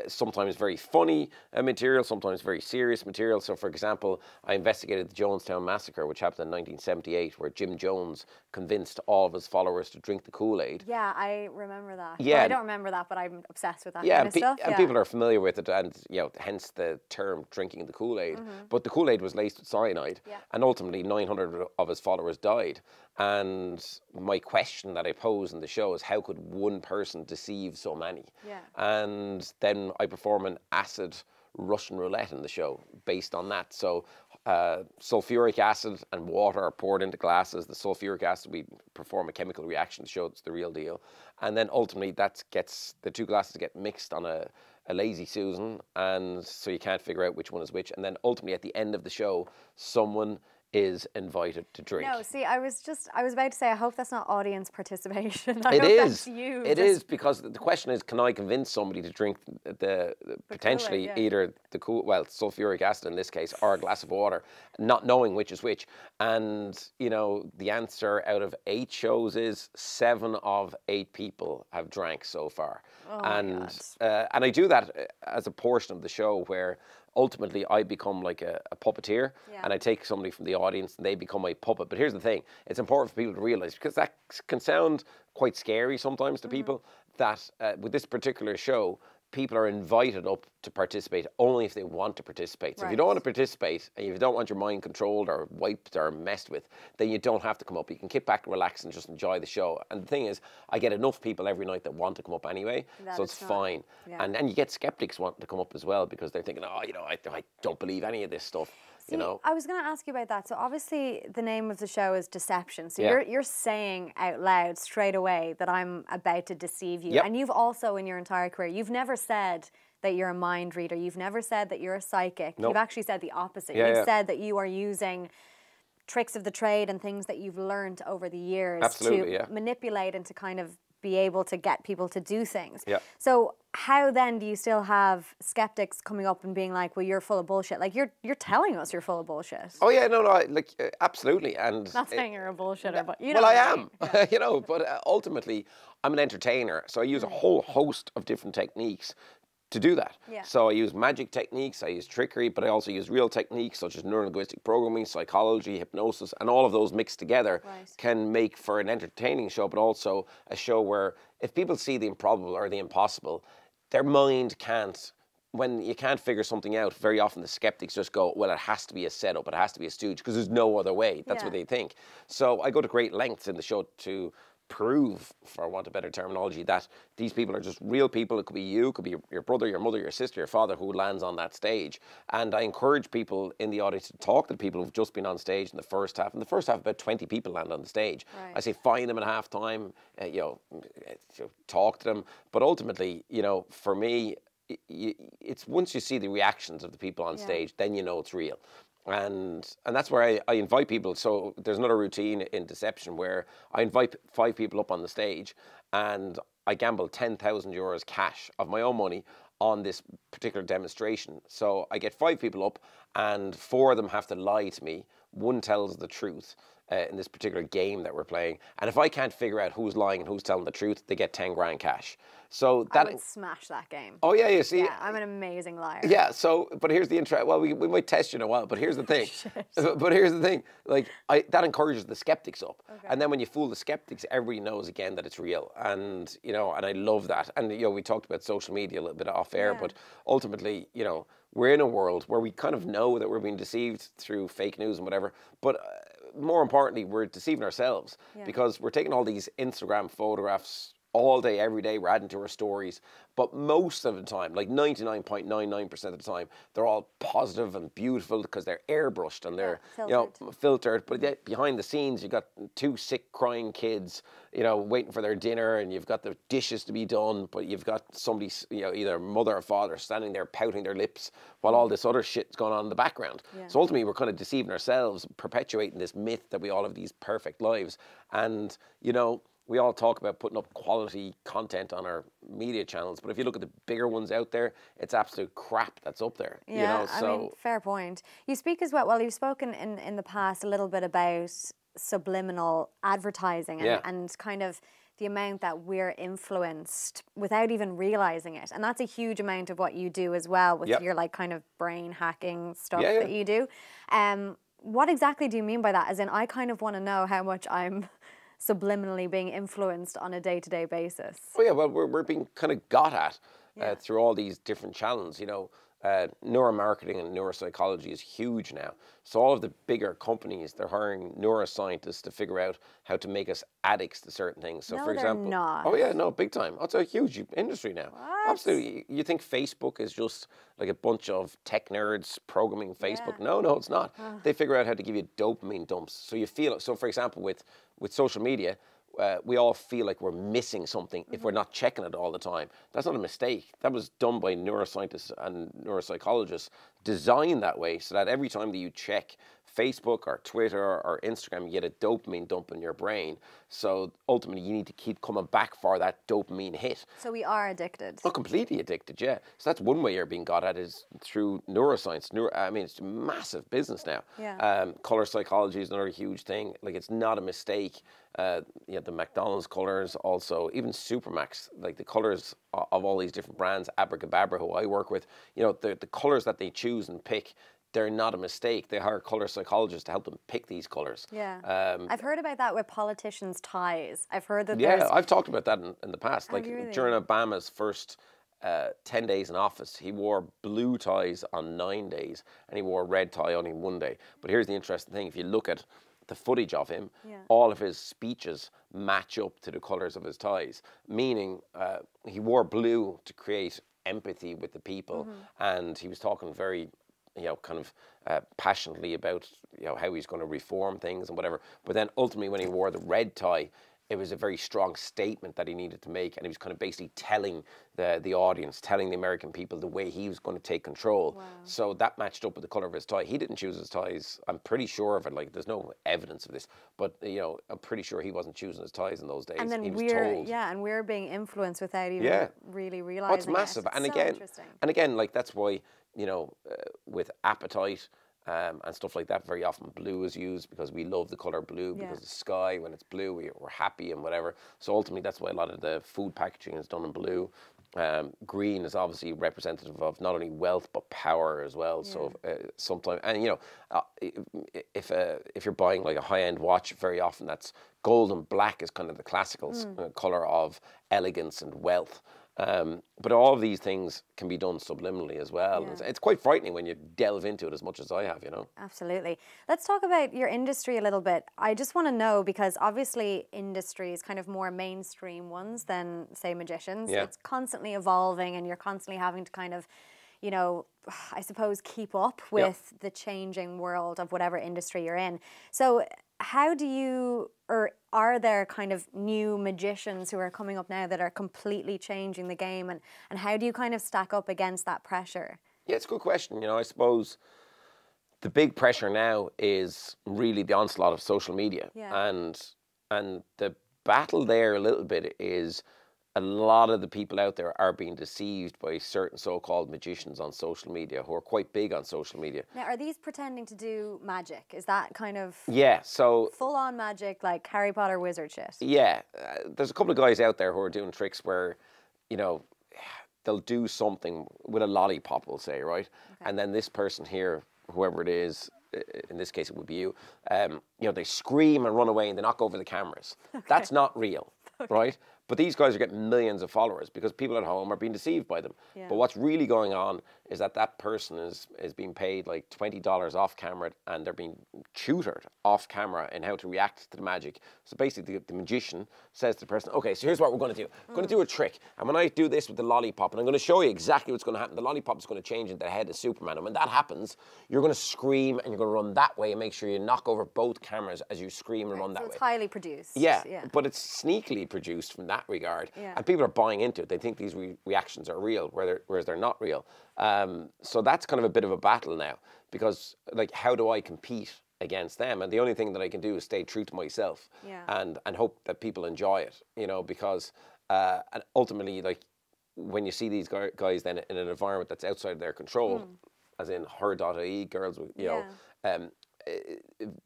sometimes very funny material, sometimes very serious material. So, for example, I investigated the Jonestown Massacre, which happened in 1978, where Jim Jones convinced all of his followers to drink the Kool-Aid. Yeah, I remember that. Yeah. Well, I don't remember that, but I'm obsessed with that Yeah, kind of stuff. and people are familiar with it, and you know, hence the term drinking the Kool-Aid. But the Kool-Aid was laced with cyanide, and ultimately 900 of his followers died. And my question that I pose in the show is, how could one person deceive so many? Yeah. And then I perform an acid Russian roulette in the show based on that. So sulfuric acid and water are poured into glasses. The sulfuric acid, we perform a chemical reaction to show it's the real deal. And then ultimately the 2 glasses get mixed on a lazy Susan, and so you can't figure out which one is which. And then ultimately at the end of the show, someone is invited to drink. No, see, I was about to say, I hope that's not audience participation. It is. That's you. It is, because the question is, can I convince somebody to drink the potentially Kool-Aid, yeah. either the sulfuric acid in this case, or a glass of water, not knowing which is which. And you know, the answer out of 8 shows is 7 of 8 people have drank so far. Oh and I do that as a portion of the show where ultimately I become like a puppeteer, and I take somebody from the audience and they become my puppet. But here's the thing, it's important for people to realize, because that can sound quite scary sometimes to people, that with this particular show, people are invited up to participate only if they want to participate. So if you don't want to participate, and if you don't want your mind controlled or wiped or messed with, then you don't have to come up. You can kick back and relax and just enjoy the show. And the thing is, I get enough people every night that want to come up anyway, so it's fine. Yeah. And you get skeptics wanting to come up as well, because they're thinking, oh, you know, I don't believe any of this stuff. See, You know, I was going to ask you about that. So obviously the name of the show is Deception. So Yeah. you're saying out loud straight away that I'm about to deceive you. Yep. And you've also, in your entire career, you've never said that you're a mind reader. You've never said that you're a psychic. Nope. You've actually said the opposite. Yeah, You've yeah. said that you are using tricks of the trade and things that you've learned over the years Absolutely, to yeah. manipulate and to kind of be able to get people to do things. Yeah. So how then do you still have skeptics coming up and being like, well, you're full of bullshit? Like, you're telling us you're full of bullshit. oh yeah, no, absolutely. And Not saying you're a bullshitter, but you know. well, I what am, mean. you know, but ultimately, I'm an entertainer, so I use a whole host of different techniques to do that. Yeah. So I use magic techniques, I use trickery, but I also use real techniques such as neurolinguistic programming, psychology, hypnosis, and all of those mixed together Right. can make for an entertaining show, but also a show where if people see the improbable or the impossible, their mind can't. When you can't figure something out, very often the skeptics just go, well, it has to be a setup, it has to be a stooge, because there's no other way. That's what Yeah. they think. So I go to great lengths in the show to prove, for want of better terminology, that these people are just real people. It could be you, it could be your brother, your mother, your sister, your father who lands on that stage. And I encourage people in the audience to talk to the people who've just been on stage in the first half. In the first half, about 20 people land on the stage. Right. I say find them at halftime, talk to them. But ultimately, you know, for me, it's once you see the reactions of the people on stage, then you know it's real. And that's where I invite people. So there's another routine in Deception where I invite 5 people up on the stage, and I gamble 10,000 euros cash of my own money on this particular demonstration. So I get 5 people up, and 4 of them have to lie to me one tells the truth in this particular game that we're playing, and if I can't figure out who's lying and who's telling the truth, they get 10 grand cash. So that I would smash that game. Oh yeah, you see. Yeah, I'm an amazing liar. Yeah. So, but here's the interest. Well, we might test you in a while. But here's the thing. But here's the thing. Like that encourages the skeptics up, and then when you fool the skeptics, everybody knows again that it's real. And you know, and I love that. And you know, we talked about social media a little bit off air, but ultimately, you know, we're in a world where we kind of know that we're being deceived through fake news and whatever. But more importantly, we're deceiving ourselves because we're taking all these Instagram photographs all day, every day. We're adding to our stories. But most of the time, like 99.99% of the time, they're all positive and beautiful because they're airbrushed and they're filtered. But yet behind the scenes, you've got 2 sick, crying kids, you know, waiting for their dinner, and you've got the dishes to be done, but you've got somebody, you know, either mother or father standing there pouting their lips while all this other shit's going on in the background. So ultimately, we're kind of deceiving ourselves, perpetuating this myth that we all have these perfect lives. And, you know, we all talk about putting up quality content on our media channels, but if you look at the bigger ones out there, it's absolute crap that's up there. Yeah, you know, so I mean, fair point. You speak as well, you've spoken in the past a little bit about subliminal advertising and kind of the amount that we're influenced without even realizing it. And that's a huge amount of what you do as well with your like kind of brain hacking stuff that you do. What exactly do you mean by that? As in, I kind of want to know how much I'm subliminally being influenced on a day-to-day basis. Oh yeah, well, we're being kind of got at through all these different channels. You know, neuromarketing and neuropsychology is huge now. So all of the bigger companies, they're hiring neuroscientists to figure out how to make us addicts to certain things. So No, for example, they're not. oh yeah, no, big time. It's a huge industry now. What? Absolutely. You think Facebook is just like a bunch of tech nerds programming Facebook? No, it's not. They figure out how to give you dopamine dumps. So you feel it. So for example, with social media, we all feel like we're missing something if we're not checking it all the time. That's not a mistake. That was done by neuroscientists and neuropsychologists, designed that way so that every time that you check Facebook or Twitter or Instagram, you get a dopamine dump in your brain. So ultimately, you need to keep coming back for that dopamine hit. So we are addicted. Oh, completely addicted, yeah. So that's one way you're being got at is through neuroscience. I mean, it's a massive business now. Yeah. Color psychology is another huge thing. Like, it's not a mistake. The McDonald's colors, also even Supermax, like the colors of all these different brands, Abracadabra, who I work with, you know, the colors that they choose and pick, they're not a mistake. They hire color psychologists to help them pick these colors. Yeah. I've heard about that with politicians' ties. I've heard that Yeah, I've talked about that in the past. Like really? during Obama's first 10 days in office, he wore blue ties on 9 days and he wore a red tie only 1 day. But here's the interesting thing. If you look at the footage of him, all of his speeches match up to the colors of his ties, meaning he wore blue to create empathy with the people, and he was talking very, you know, kind of passionately about, you know, how he's going to reform things and whatever. But then ultimately when he wore the red tie, it was a very strong statement that he needed to make, and he was kind of basically telling the audience, telling the American people the way he was going to take control. Wow. So that matched up with the color of his tie. He didn't choose his ties. I'm pretty sure of it. Like, there's no evidence of this, but you know, I'm pretty sure he wasn't choosing his ties in those days. And then he was told. and we're being influenced without even really realizing it's massive. it. And So again, interesting. like that's why, you know, with appetite. And stuff like that, very often blue is used because we love the color blue, because the sky, when it's blue, we're happy and whatever. So ultimately, that's why a lot of the food packaging is done in blue. Green is obviously representative of not only wealth but power as well. So sometimes, and you know, if you're buying like a high-end watch, very often that's gold and black is kind of the classical color of elegance and wealth. But all of these things can be done subliminally as well. Yeah. It's quite frightening when you delve into it as much as I have, you know. Absolutely. Let's talk about your industry a little bit. I just want to know, because obviously industry is kind of more mainstream ones than, say, magicians. Yeah. It's constantly evolving and you're constantly having to kind of, you know, I suppose keep up with the changing world of whatever industry you're in. So how do you, or are there kind of new magicians who are coming up now that are completely changing the game, and how do you kind of stack up against that pressure? Yeah, it's a good question. You know, I suppose the big pressure now is really the onslaught of social media. Yeah. And the battle there a little bit is a lot of the people out there are being deceived by certain so-called magicians on social media who are quite big on social media. Now, are these pretending to do magic? Is that kind of So full-on magic, like Harry Potter wizard shit? Yeah, there's a couple of guys out there who are doing tricks where, they'll do something with a lollipop, we'll say, right? Okay. And then this person here, whoever it is, in this case it would be you, they scream and run away and they knock over the cameras. Okay. That's not real, right? But these guys are getting millions of followers because people at home are being deceived by them. Yeah. But what's really going on is that person is being paid like $20 off camera, and they're being tutored off camera in how to react to the magic. So basically the magician says to the person, okay, so here's what we're going to do. I'm going to do a trick. And when I do this with the lollipop, and I'm going to show you exactly what's going to happen, the lollipop is going to change into the head of Superman. And when that happens, you're going to scream and you're going to run that way and make sure you knock over both cameras as you scream and run that way. So it's highly produced. Yeah, but it's sneakily produced from that regard. Yeah. And people are buying into it. They think these reactions are real, whereas they're not real. So that's kind of a bit of a battle now, because like, how do I compete against them? And the only thing that I can do is stay true to myself, and hope that people enjoy it, because and ultimately, like, when you see these guys then in an environment that's outside their control, as in Her.ie, girls,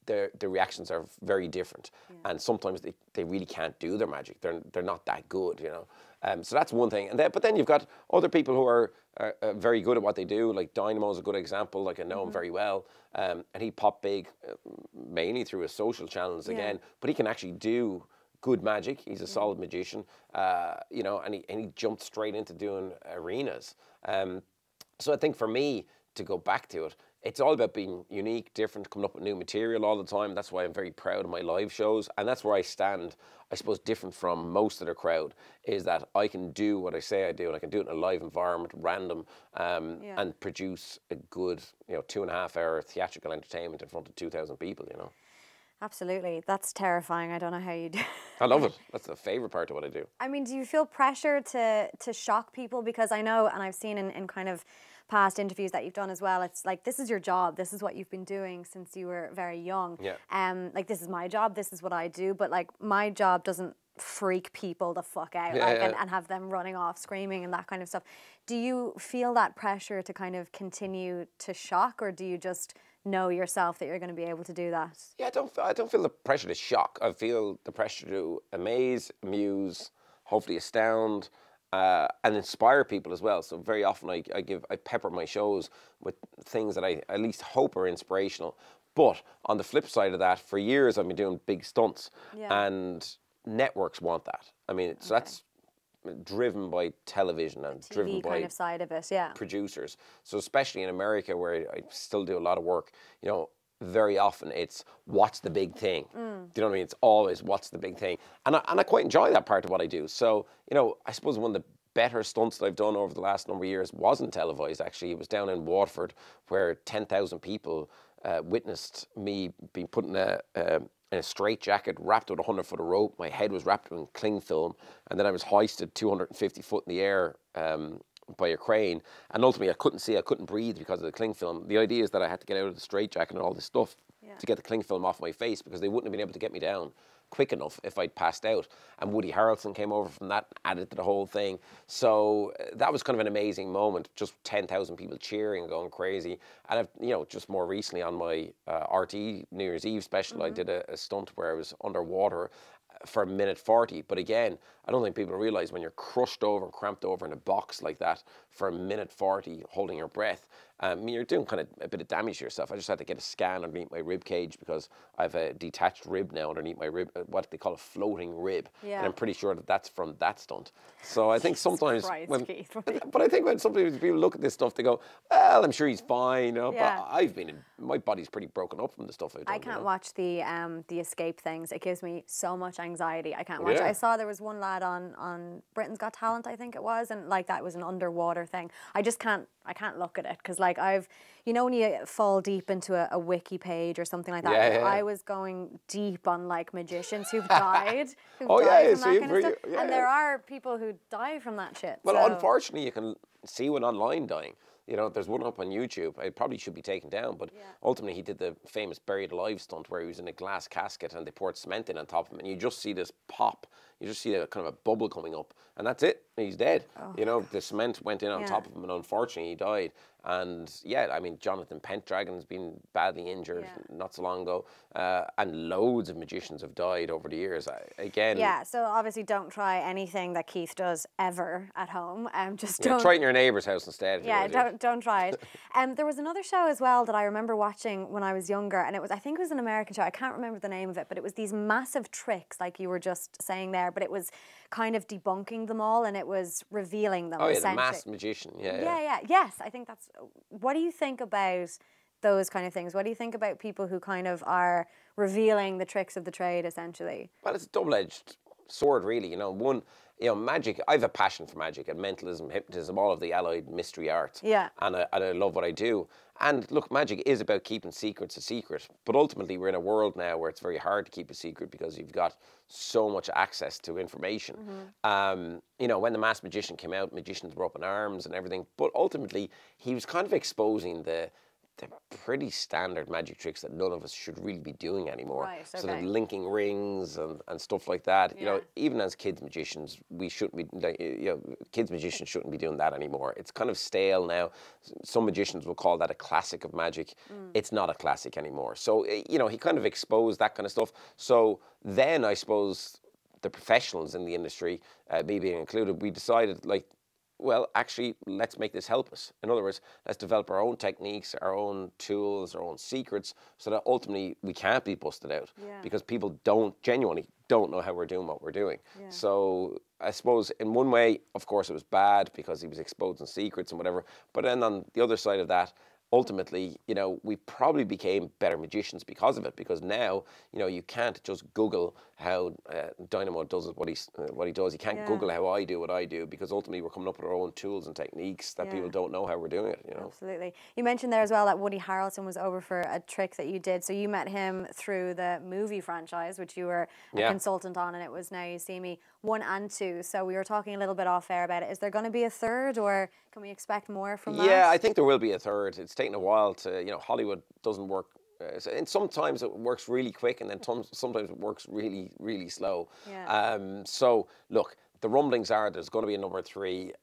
the reactions are very different, and sometimes they really can't do their magic. They're not that good, So that's one thing. But then you've got other people who are very good at what they do. Like Dynamo is a good example. Like, I know him very well, and he popped big mainly through his social channels again. But he can actually do good magic. He's a solid magician, and he jumped straight into doing arenas. So I think for me, to go back to it, it's all about being unique, different, coming up with new material all the time. That's why I'm very proud of my live shows. And that's where I stand, I suppose, different from most of the crowd, is that I can do what I say I do, and I can do it in a live environment, random, and produce a good, 2.5-hour theatrical entertainment in front of 2,000 people, Absolutely. That's terrifying. I don't know how you do. I love it. That's the favourite part of what I do. I mean, do you feel pressure to shock people? Because I know, and I've seen in kind of past interviews that you've done as well, it's like, this is your job, this is what you've been doing since you were very young. Like, this is my job, this is what I do, but like, my job doesn't freak people the fuck out and have them running off screaming and that kind of stuff. Do you feel that pressure to kind of continue to shock, or do you just know yourself that you're going to be able to do that? Yeah, I don't feel the pressure to shock. I feel the pressure to amaze, amuse, hopefully astound, and inspire people as well. So very often I pepper my shows with things that I at least hope are inspirational. But on the flip side of that, for years I've been doing big stunts, and networks want that. I mean, so that's driven by television and TV driven by kind of side of it, producers. So especially in America, where I still do a lot of work, very often it's what's the big thing. Do you know what I mean? It's always what's the big thing, and I quite enjoy that part of what I do. So I suppose one of the better stunts that I've done over the last number of years wasn't televised. Actually, it was down in Waterford, where 10,000 people witnessed me being put in a straitjacket, wrapped with a 100-foot of rope. My head was wrapped in cling film, and then I was hoisted 250 foot in the air by a crane. And ultimately, I couldn't see, I couldn't breathe because of the cling film. The idea is that I had to get out of the straitjacket and all this stuff to get the cling film off my face, because they wouldn't have been able to get me down quick enough if I'd passed out. And Woody Harrelson came over from that, added to the whole thing. So that was kind of an amazing moment, just 10,000 people cheering and going crazy. And I've, just more recently on my RTE New Year's Eve special, I did a stunt where I was underwater for 1:40. But again, I don't think people realize when you're crushed over and cramped over in a box like that for 1:40, holding your breath, you're doing kind of a bit of damage to yourself. I just had to get a scan underneath my rib cage, because I have a detached rib now underneath my rib, what they call a floating rib. And I'm pretty sure that that's from that stunt. So I think sometimes, but I think when sometimes people look at this stuff, they go, well, I'm sure he's fine, but my body's pretty broken up from the stuff I've done. I can't watch the escape things. It gives me so much anxiety. I can't watch it. I saw there was one lad on Britain's Got Talent, I think it was, and like that was an underwater thing. I can't look at it, because like when you fall deep into a wiki page or something like that, I was going deep on like magicians who've died, from that kind of stuff. And there are people who die from that shit. Well, unfortunately, you can see one online dying. You know, there's one up on YouTube. It probably should be taken down, but ultimately he did the famous buried alive stunt where he was in a glass casket and they poured cement in on top of him, and you just see this pop. You just see a kind of a bubble coming up, and that's it. He's dead. You know, the cement went in on top of him, and unfortunately he died. And yeah, I mean, Jonathan Pendragon's been badly injured not so long ago, and loads of magicians have died over the years. Again, yeah. So obviously, don't try anything that Keith does ever at home. Just yeah, don't try it in your neighbour's house instead. Yeah, don't try it. There was another show as well that I remember watching when I was younger, and I think it was an American show. I can't remember the name of it, but it was these massive tricks, like you were just saying there. But it was kind of debunking them all, and it was revealing them. Oh yeah, the masked magician. Yes, I think that's. What do you think about those kind of things? What do you think about people who kind of are revealing the tricks of the trade, essentially? Well, it's a double-edged sword, really. You know, one, you know, magic. I have a passion for magic and mentalism, hypnotism, all of the allied mystery arts. Yeah. And I love what I do. And look, magic is about keeping secrets a secret. But ultimately, we're in a world now where it's very hard to keep a secret because you've got so much access to information. You know, when the masked magician came out, magicians were up in arms and everything. But ultimately, he was kind of exposing the pretty standard magic tricks that none of us should really be doing anymore. Right, okay. So the linking rings and stuff like that. You know, even as kids magicians, we shouldn't be, you know, kids magicians shouldn't be doing that anymore. It's kind of stale now. Some magicians will call that a classic of magic. It's not a classic anymore. So, you know, he kind of exposed that kind of stuff. So then I suppose the professionals in the industry, me being included, we decided, like, well, actually, let's make this help us. In other words, let's develop our own techniques, our own tools, our own secrets, so that ultimately we can't be busted out because people genuinely don't know how we're doing what we're doing. So I suppose in one way, of course, it was bad because he was exposing secrets and whatever. But then on the other side of that, ultimately, you know, we probably became better magicians because of it. Because now, you know, you can't just Google how Dynamo does what he does. You can't Google how I do what I do, because ultimately we're coming up with our own tools and techniques that people don't know how we're doing it. You know. Absolutely. You mentioned there as well that Woody Harrelson was over for a trick that you did. So you met him through the movie franchise, which you were a consultant on, and it was Now You See Me 1 and 2. So we were talking a little bit off air about it. Is there going to be a third, or can we expect more from that? Yeah, I think there will be a third. It's taken a while to, you know, Hollywood doesn't work. And sometimes it works really quick, and then sometimes it works really, really slow. So, look, the rumblings are there's going to be a number 3.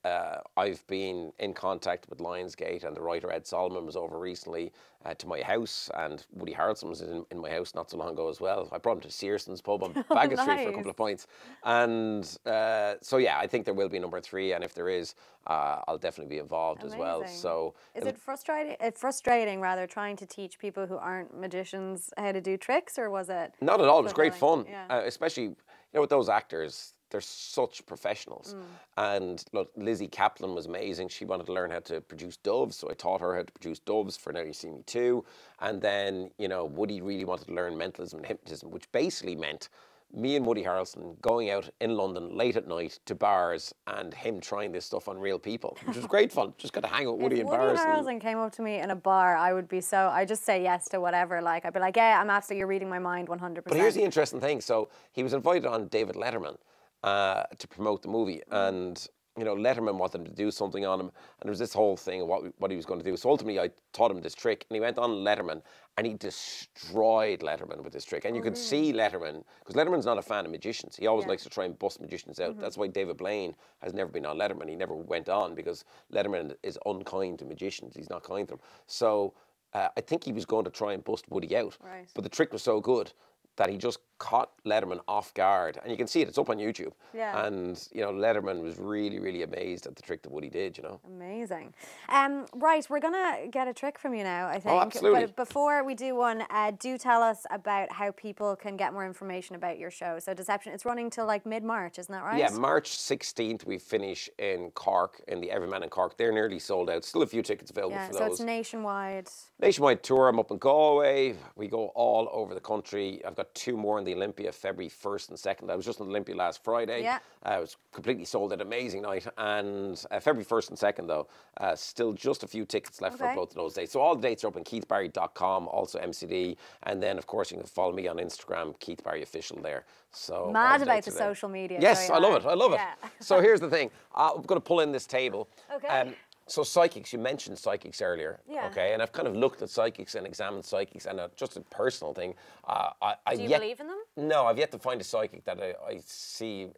I've been in contact with Lionsgate, and the writer Ed Solomon was over recently to my house, and Woody Harrelson was in my house not so long ago as well. I brought him to Searson's pub on Baggot Street for a couple of pints. And so, yeah, I think there will be a number 3, and if there is, I'll definitely be involved as well. So, is it frustrating? It's frustrating, rather, trying to teach people who aren't magicians how to do tricks, or was it? Not at all. It was great fun, especially, you know, with those actors. They're such professionals. And look, Lizzie Kaplan was amazing. She wanted to learn how to produce doves, so I taught her how to produce doves for Now You See Me 2. And then, you know, Woody really wanted to learn mentalism and hypnotism, which basically meant me and Woody Harrelson going out in London late at night to bars and him trying this stuff on real people, which was great fun. Just got to hang out with Woody in bars. If Woody Harrelson came up to me in a bar, I would be I just say yes to whatever. Like, I'd be like, yeah, I'm absolutely, you're reading my mind 100%. But here's the interesting thing. So he was invited on David Letterman to promote the movie, and you know, Letterman wanted him to do something on him, and there was this whole thing of what he was going to do. So ultimately, I taught him this trick, and he went on Letterman, and he destroyed Letterman with this trick. And you could see Letterman, because Letterman's not a fan of magicians. He always likes to try and bust magicians out. That's why David Blaine has never been on Letterman. He never went on, because Letterman is unkind to magicians. He's not kind to them. So I think he was going to try and bust Woody out. Right. But the trick was so good that he just caught Letterman off guard. And you can see it, it's up on YouTube. Yeah. And, you know, Letterman was really, really amazed at the trick that Woody did, you know. Amazing. Right, we're going to get a trick from you now, I think. Oh, absolutely. But before we do one, do tell us about how people can get more information about your show. So Deception, it's running till like mid-March, isn't that right? Yeah, March 16th we finish in Cork, in the Everyman in Cork. They're nearly sold out. Still a few tickets available for those. So it's nationwide. Nationwide tour. I'm up in Galway. We go all over the country. I've got 2 more in the Olympia, February 1st and 2nd. I was just in Olympia last Friday. Yeah. I was completely sold out. Amazing night. And February 1st and 2nd, though, still just a few tickets left for both of those dates. So all the dates are up on keithbarry.com, also MCD. And then, of course, you can follow me on Instagram, Keith Barry Official there. So mad about the social media. Yes, I love it. I love it. Yeah. So here's the thing. I'm going to pull in this table. Okay. So psychics, you mentioned psychics earlier, Yeah. okay? And I've kind of looked at psychics and examined psychics, and just a personal thing. Do you believe in them? No, I've yet to find a psychic that I see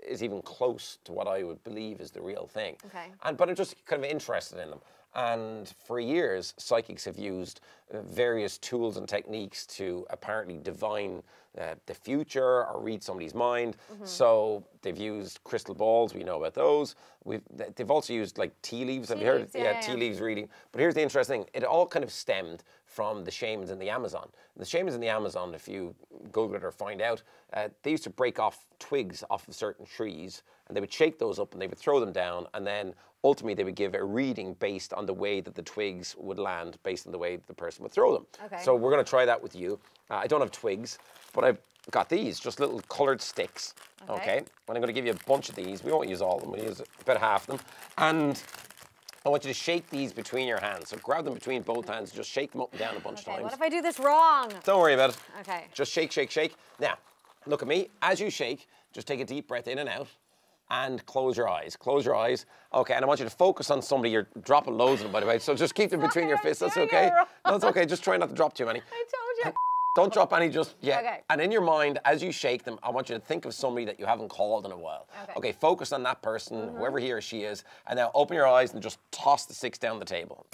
is even close to what I would believe is the real thing. Okay. But I'm just kind of interested in them. And for years, psychics have used various tools and techniques to apparently divine the future or read somebody's mind. So they've used crystal balls, we know about those. They've also used like tea leaves, have you heard? Yeah, Tea leaves reading. But here's the interesting thing, it all kind of stemmed from the shamans in the Amazon. The shamans in the Amazon, if you Google it or find out, they used to break off twigs off of certain trees, and they would shake those up and they would throw them down, and then ultimately they would give a reading based on the way that the twigs would land, based on the way the person would throw them. Okay. So we're going to try that with you. I don't have twigs, but I've got these, just little coloured sticks. Okay. And I'm going to give you a bunch of these. We won't use all of them. We'll use about half of them. And I want you to shake these between your hands. So grab them between both hands, just shake them up and down a bunch of times. What if I do this wrong? Don't worry about it. Okay. Just shake, shake, shake. Now, look at me. As you shake, just take a deep breath in and out. And close your eyes. Close your eyes. Okay, and I want you to focus on somebody. You're dropping loads of them, by the way, so just keep them between your fists. That's okay. No, it's okay. Just try not to drop too many. I told you. Don't drop any just yet. Okay. And in your mind, as you shake them, I want you to think of somebody that you haven't called in a while. Okay, focus on that person, whoever he or she is, and now open your eyes and just toss the sticks down the table.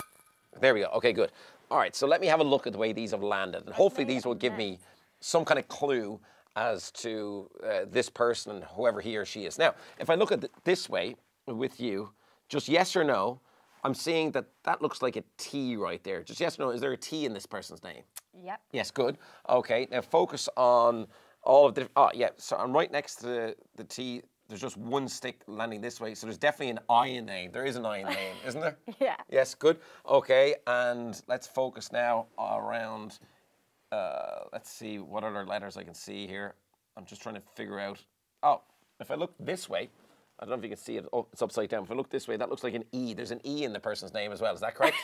There we go. Okay, good. All right, so let me have a look at the way these have landed, and hopefully these will give me some kind of clue as to this person and whoever he or she is. Now, if I look at this way with you, just yes or no, I'm seeing that that looks like a T right there. Just yes or no, is there a T in this person's name? Yep. Yes, good. Okay, now focus on all of the, yeah, so I'm right next to the T. There's just one stick landing this way, so there's definitely an I in the name. There is an I in the name, isn't there? Yeah. Yes, good. Okay, and let's focus now around, let's see what other letters I can see here. I'm just trying to figure out, oh, if I look this way, I don't know if you can see it, oh, it's upside down. If I look this way, that looks like an E. There's an E in the person's name as well, is that correct?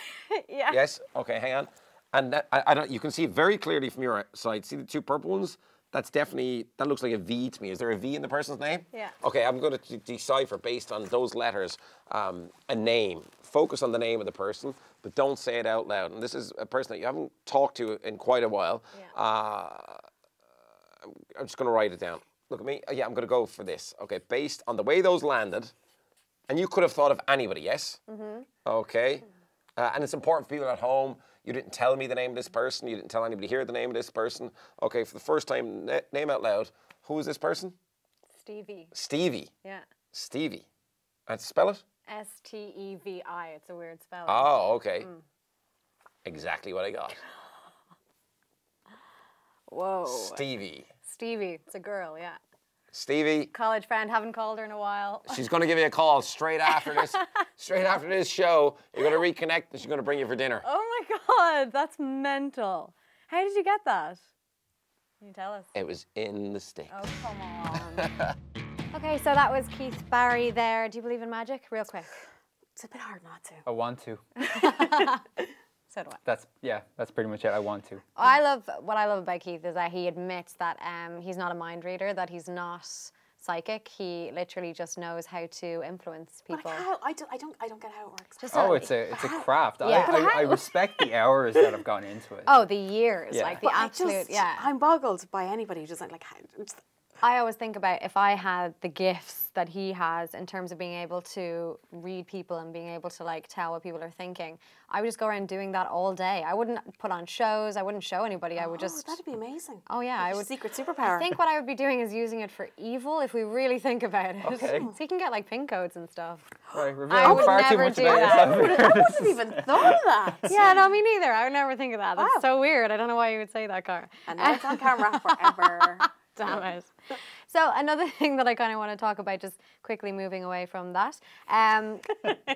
Yeah. Yes, okay, hang on. And that, I don't, you can see it very clearly from your side. See the two purple ones? That's definitely, that looks like a V to me. Is there a V in the person's name? Yeah. Okay, I'm going to decipher based on those letters a name. Focus on the name of the person, but don't say it out loud. And this is a person that you haven't talked to in quite a while. Yeah. I'm just going to write it down. Look at me. Yeah, I'm going to go for this. Okay, based on the way those landed, and you could have thought of anybody, yes? Okay. And it's important for people at home. You didn't tell me the name of this person. You didn't tell anybody here the name of this person. Okay, for the first time, name out loud. Who is this person? Stevie. Stevie. Yeah. Stevie. And spell it? S-T-E-V-I. It's a weird spelling. Oh, okay. Exactly what I got. Whoa. Stevie. Stevie. It's a girl, yeah. Stevie. College friend. Haven't called her in a while. She's going to give you a call straight after this. Straight after this show. You're going to reconnect and she's going to bring you for dinner. Oh my God. That's mental. How did you get that? Can you tell us? It was in the sticks. Oh, come on. Okay, so that was Keith Barry there. Do you believe in magic? Real quick. It's a bit hard not to. I want to. So do I. That's pretty much it. I want to. What I love about Keith is that he admits that he's not a mind reader, that he's not psychic. He literally just knows how to influence people. But how? I don't get how it works. It's a craft. Yeah. I respect the hours that have gone into it. Oh, the years, Yeah. like the But absolute, yeah. I'm boggled by anybody who doesn't like how. I always think about if I had the gifts that he has in terms of being able to read people and being able to like tell what people are thinking, I would just go around doing that all day. I wouldn't put on shows. I wouldn't show anybody. I would just. That'd be amazing. Oh yeah, I would. Secret superpower. I think what I would be doing is using it for evil if we really think about it. Okay. So you can get like pin codes and stuff. Right, I revealing would far too never much do about that. yourself. I wouldn't even thought of that. Yeah, no, me neither. I would never think of that. That's Wow. so weird. I don't know why you would say that, Cara. And now it's on camera forever. Damn it. So another thing that I kind of want to talk about, just quickly moving away from that.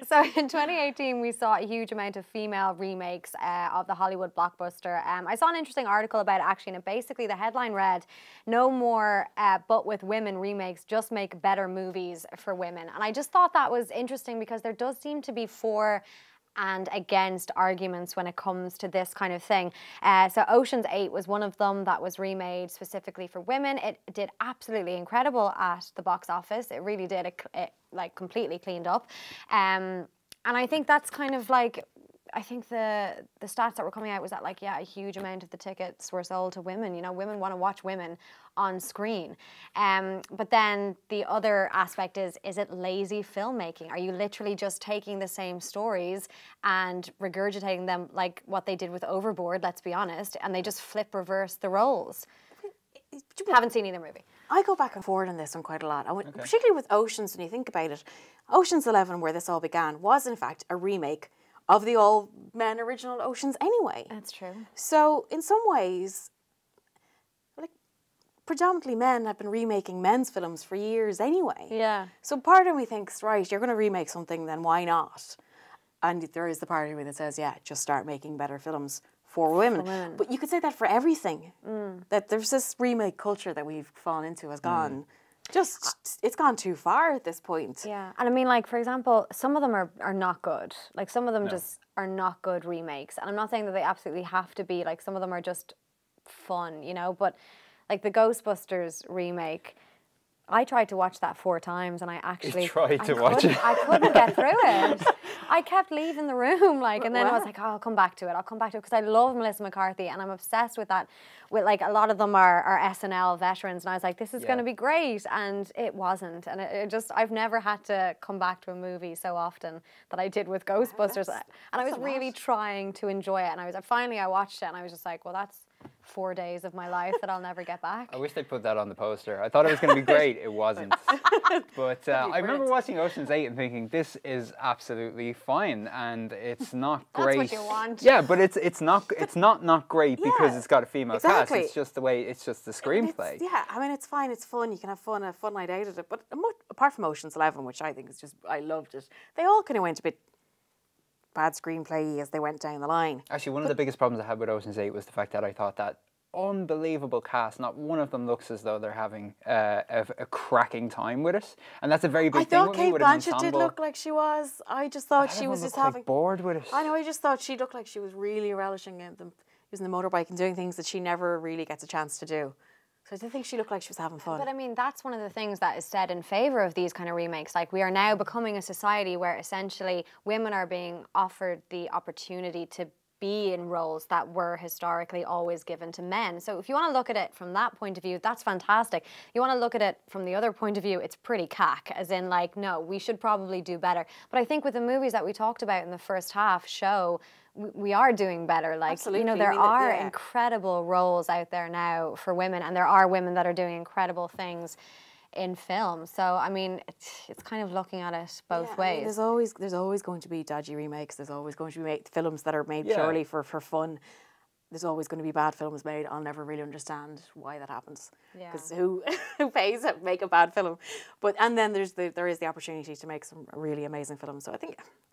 So in 2018, we saw a huge amount of female remakes of the Hollywood blockbuster. I saw an interesting article about it actually, and basically the headline read, "No more but with women remakes, just make better movies for women." And I just thought that was interesting because there does seem to be for and against arguments when it comes to this kind of thing. So Ocean's 8 was one of them that was remade specifically for women. It did absolutely incredible at the box office. It really did. It like completely cleaned up. And And I think that's kind of like, I think the stats that were coming out was that like, yeah, a huge amount of the tickets were sold to women. You know, women want to watch women on screen. But then the other aspect is it lazy filmmaking? Are you literally just taking the same stories and regurgitating them like what they did with Overboard, let's be honest, and they just flip reverse the roles? Haven't seen either movie. I go back and forward on this one quite a lot. Particularly with Oceans, when you think about it. Ocean's 11, where this all began, was in fact a remake of the all-men original Oceans anyway. That's true. So in some ways, like, predominantly men have been remaking men's films for years anyway. Yeah. So part of me thinks, right, you're going to remake something, then why not? And there is the part of me that says, yeah, just start making better films for women. But you could say that for everything. That there's this remake culture that we've fallen into has gone... it's gone too far at this point. Yeah, and I mean, like, for example, some of them are not good. Like, some of them just are not good remakes. And I'm not saying that they absolutely have to be. Like, some of them are just fun, you know? But, like, the Ghostbusters remake, I tried to watch that 4 times and I actually... I couldn't get through it. I kept leaving the room, like, and then I was like, oh, I'll come back to it. Because I love Melissa McCarthy and I'm obsessed with that. With, like, a lot of them are SNL veterans, and I was like, this is going to be great, and it wasn't. And it just, I've never had to come back to a movie so often that I did with Ghostbusters. And I was really trying to enjoy it, and finally I watched it, and I was just like, well, that's 4 days of my life that I'll never get back. I wish they put that on the poster. I thought it was going to be great. It wasn't. But I remember watching Ocean's 8 and thinking, this is absolutely fine, and it's not great. That's what you want. Yeah, but it's not great because it's got a female cast. It's just the way. It's just the screenplay. Yeah, I mean, it's fine. It's fun. You can have a fun night out at it. But apart from Ocean's 11, which I think is just, I loved it. They all kind of went a bit bad screenplay as they went down the line. Actually, one of the biggest problems I had with Ocean's 8 was the fact that I thought that unbelievable cast, not one of them looks as though they're having a cracking time with it, and that's a very big thing with me. I thought Kate Blanchett did look like she was. I just thought she was just having bored with it. I know. I just thought she looked like she was really relishing in them using the motorbike and doing things that she never really gets a chance to do. So I did think she looked like she was having fun. But I mean, that's one of the things that is said in favour of these kind of remakes. Like, we are now becoming a society where essentially women are being offered the opportunity to be in roles that were historically always given to men. So if you want to look at it from that point of view, that's fantastic. You want to look at it from the other point of view, it's pretty cack, as in, like, no, we should probably do better. But I think with the movies that we talked about in the first half show, we are doing better. Like, absolutely. You know, there are incredible roles out there now for women, and there are women that are doing incredible things in film. So I mean, it's kind of looking at it both ways. I mean, there's always going to be dodgy remakes. There's always going to be films that are made purely for fun. There's always going to be bad films made. I'll never really understand why that happens. Because who pays to make a bad film? And then there is the opportunity to make some really amazing films. So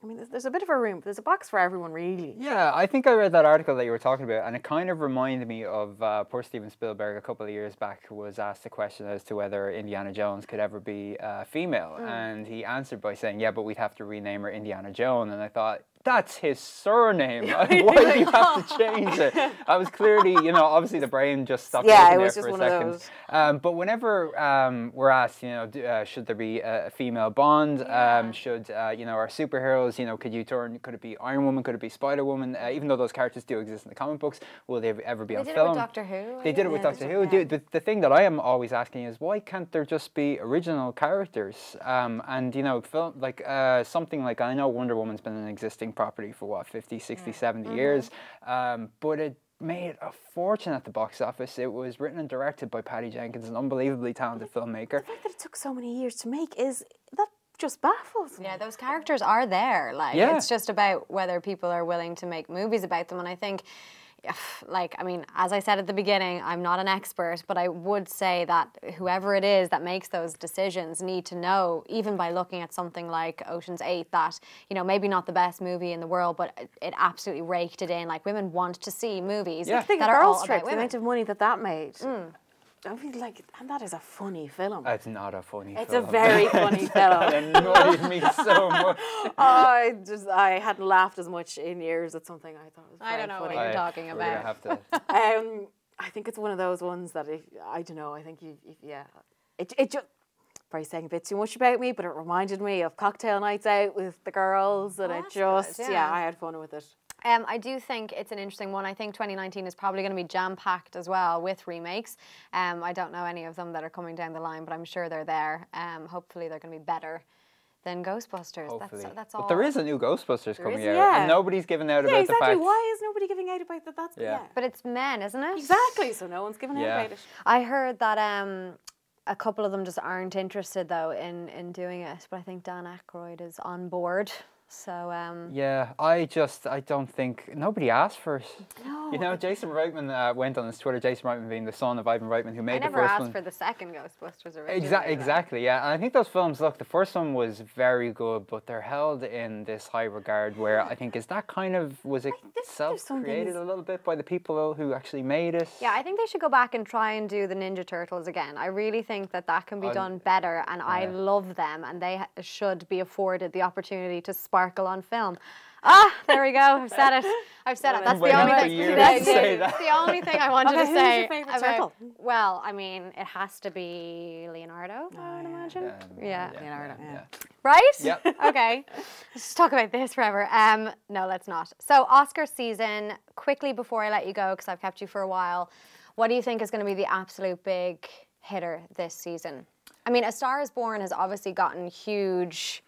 I mean, there's a bit of a room. There's a box for everyone, really. Yeah, I think I read that article that you were talking about, and it kind of reminded me of poor Steven Spielberg a couple of years back was asked a question as to whether Indiana Jones could ever be female, and he answered by saying, yeah, but we'd have to rename her Indiana Jones. And I thought, that's his surname. Why do you have to change it? I was clearly, you know, obviously the brain just stopped working there for a second. But whenever we're asked, you know, should there be a female Bond? Should, you know, our superheroes, you know, could it be Iron Woman? Could it be Spider Woman? Even though those characters do exist in the comic books, will they ever be on film? They did it with Doctor Who. They did it with Doctor Who. The thing that I am always asking is, why can't there just be original characters? And, you know, like something like, I know Wonder Woman's been an existing property for what, 50, 60, 70 years, but it made a fortune at the box office. It was written and directed by Patty Jenkins, an unbelievably talented filmmaker. The fact that it took so many years to make that just baffles me. Yeah, those characters are there. Like, it's just about whether people are willing to make movies about them. And I think, like, I mean, as I said at the beginning, I'm not an expert, but I would say that whoever it is that makes those decisions need to know, even by looking at something like Ocean's 8, that, you know, maybe not the best movie in the world, but it absolutely raked it in. Like, women want to see movies that are all about women. The amount of money that made. I mean, like, and that is a funny film. It's not a funny film. It's a very funny film. It annoyed me so much. I hadn't laughed as much in years at something I thought was very funny. I don't know what you're talking about. We're gonna have to. I think it's one of those ones that I don't know. I think it just probably saying a bit too much about me, but it reminded me of cocktail nights out with the girls, and it that's just, good, yeah, I had fun with it. I do think it's an interesting one. I think 2019 is probably going to be jam-packed as well with remakes. I don't know any of them that are coming down the line, but I'm sure they're there. Hopefully they're going to be better than Ghostbusters. Hopefully. That's all. But there is a new Ghostbusters coming is, out, yeah. and nobody's giving out Yeah, about exactly. the fact. Why is nobody giving out about that? That's, Yeah. But it's men, isn't it? Exactly, so no one's giving out Yeah. about it. I heard that a couple of them just aren't interested though in doing it, but I think Dan Aykroyd is on board. So Yeah, I don't think nobody asked for it. No. You know, Jason Reitman went on his Twitter. Jason Reitman being the son of Ivan Reitman, who made I the never first asked one. for the second Ghostbusters originally. Exactly, yeah. And I think those films, look, the first one was very good, but they're held in this high regard where I think, is that kind of, was it there's self-created something- a little bit by the people who actually made it? Yeah, I think they should go back and try and do the Ninja Turtles again. I really think that can be done better, and I love them, and they should be afforded the opportunity to sparkle on film. Ah, there we go. I've said it. I've said it. That's the Waiting only for thing. years That's to say that. the only thing I wanted Okay, to who's say. your favourite about- turtle? Well, I mean, it has to be Leonardo. I would imagine. Yeah. Leonardo, yeah. Right? Yep. Okay. Let's just talk about this forever. No, let's not. So, Oscar season, quickly before I let you go, because I've kept you for a while, what do you think is going to be the absolute big hitter this season? I mean, A Star is Born has obviously gotten huge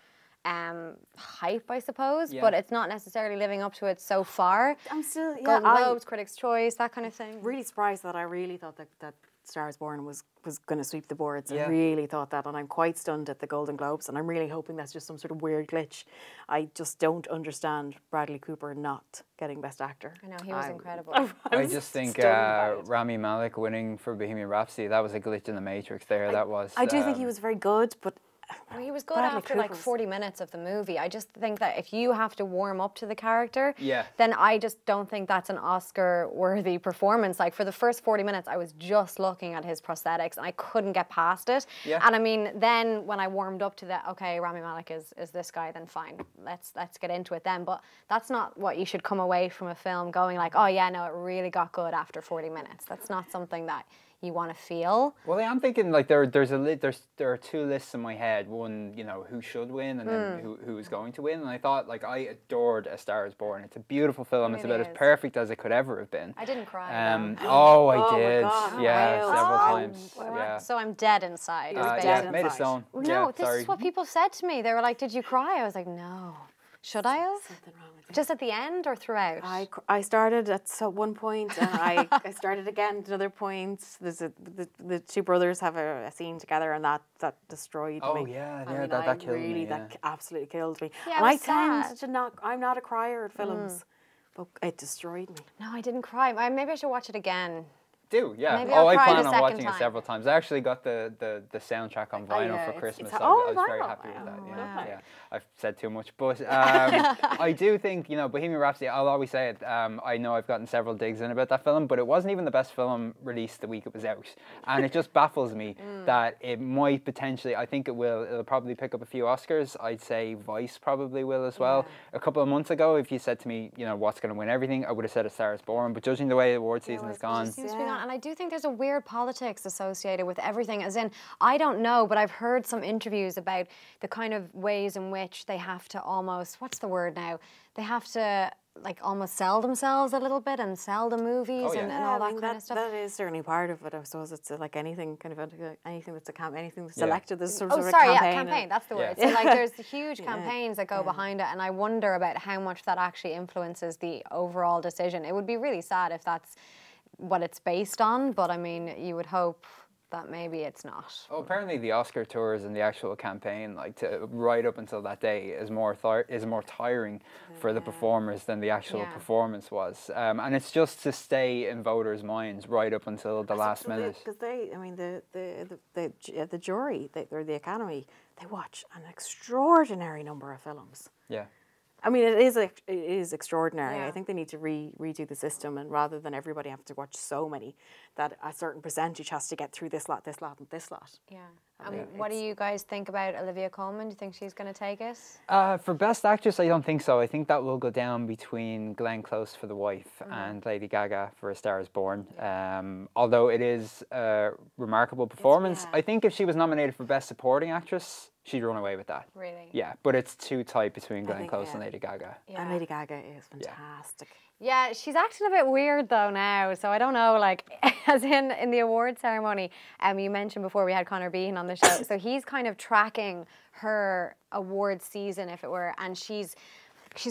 hype, I suppose, but it's not necessarily living up to it so far. I'm still, Golden Globes, Critics' Choice, that kind of thing. really surprised that I really thought that Star is Born was going to sweep the boards. Yeah. I really thought that, and I'm quite stunned at the Golden Globes, and I'm really hoping that's just some sort of weird glitch. I just don't understand Bradley Cooper not getting Best Actor. I know, he was incredible. I just think stunned by it. Rami Malek winning for Bohemian Rhapsody, that was a glitch in the Matrix there. That was. I do think he was very good, but Well, he was good Bradley after like Cooper's- 40 minutes of the movie. I just think that if you have to warm up to the character, Yeah. then I just don't think that's an Oscar-worthy performance. Like for the first 40 minutes, I was just looking at his prosthetics and I couldn't get past it. Yeah. And I mean, then when I warmed up to that, okay, Rami Malek is this guy, then fine, let's get into it then. But that's not what you should come away from a film going like, oh yeah, no, it really got good after 40 minutes. That's not something that you want to feel. Well, I'm thinking like there are two lists in my head. One, you know, who should win, and then who is going to win. And I thought, like, I adored A Star Is Born. It's a beautiful film. It's about really as is. perfect as it could ever have been. I didn't cry. Oh, I Oh my did. God, Yeah, wow. several Oh, times. Yeah. So I'm dead inside. is You're basically- dead Yeah, made a inside. stone. No, Yeah, this sorry. is what people said to me. They were like, "Did you cry?" I was like, "No." Should I have? something wrong with Just at the end or throughout? I started at one point, and I started again at another point. There's the two brothers have a scene together, and that destroyed Oh, me. yeah, I yeah, mean, that killed me, really, yeah. that absolutely killed me. Yeah, it and I was tend sad. to not. I'm not a crier at films, but it destroyed me. No, I didn't cry. Maybe I should watch it again. Do, yeah. Maybe Oh, I'll I cry plan the on second watching time. it several times. I actually got the soundtrack on vinyl yeah, for it's- Christmas. it's- I oh, was very vinyl. happy with that. Wow. Yeah, Wow. yeah. I've said too much, but I do think, you know, Bohemian Rhapsody, I'll always say it. I know I've gotten several digs in about that film, but it wasn't even the best film released the week it was out, and it just baffles me that it might potentially. I think it'll probably pick up a few Oscars. I'd say Vice probably will as well. A couple of months ago, if you said to me, you know, what's going to win everything, I would have said A Star Is Born. But judging the way the award season has gone, Seems to be gone. And I do think there's a weird politics associated with everything. As in, I don't know, but I've heard some interviews about the kind of ways in which they have to almost, what's the word now? They have to like almost sell themselves a little bit and sell the movies Oh, yeah. and all I that mean, kind of stuff. That is certainly part of it. I suppose it's like anything, kind of anything that's anything that's elected. There's some Oh, sort sorry, of yeah, campaign. campaign. That's the Yeah. word. So, like, there's huge campaigns that go behind it, and I wonder about how much that actually influences the overall decision. It would be really sad if that's what it's based on, but I mean, you would hope that maybe it's not. oh, apparently the Oscar tours and the actual campaign, like to right up until that day, is more tiring for the performers than the actual Yeah. performance was, and it's just to stay in voters' minds right up until the last minute. Because I mean, the jury, or the Academy, they watch an extraordinary number of films. Yeah. I mean, it is extraordinary. Yeah. I think they need to redo the system, and rather than everybody have to watch so many, that a certain percentage has to get through this lot, and this lot. Yeah. What do you guys think about Olivia Colman? Do you think she's going to take it? For Best Actress, I don't think so. I think that will go down between Glenn Close for The Wife and Lady Gaga for A Star Is Born. Although it is a remarkable performance, I think if she was nominated for Best Supporting Actress, she'd run away with that. Really? Yeah, but it's too tight between Glenn Close and Lady Gaga. Yeah. And Lady Gaga is fantastic. Yeah, she's acting a bit weird though now, so I don't know, like, as in the award ceremony, you mentioned before we had Conor Behan on the show, so he's kind of tracking her award season, if it were, and she's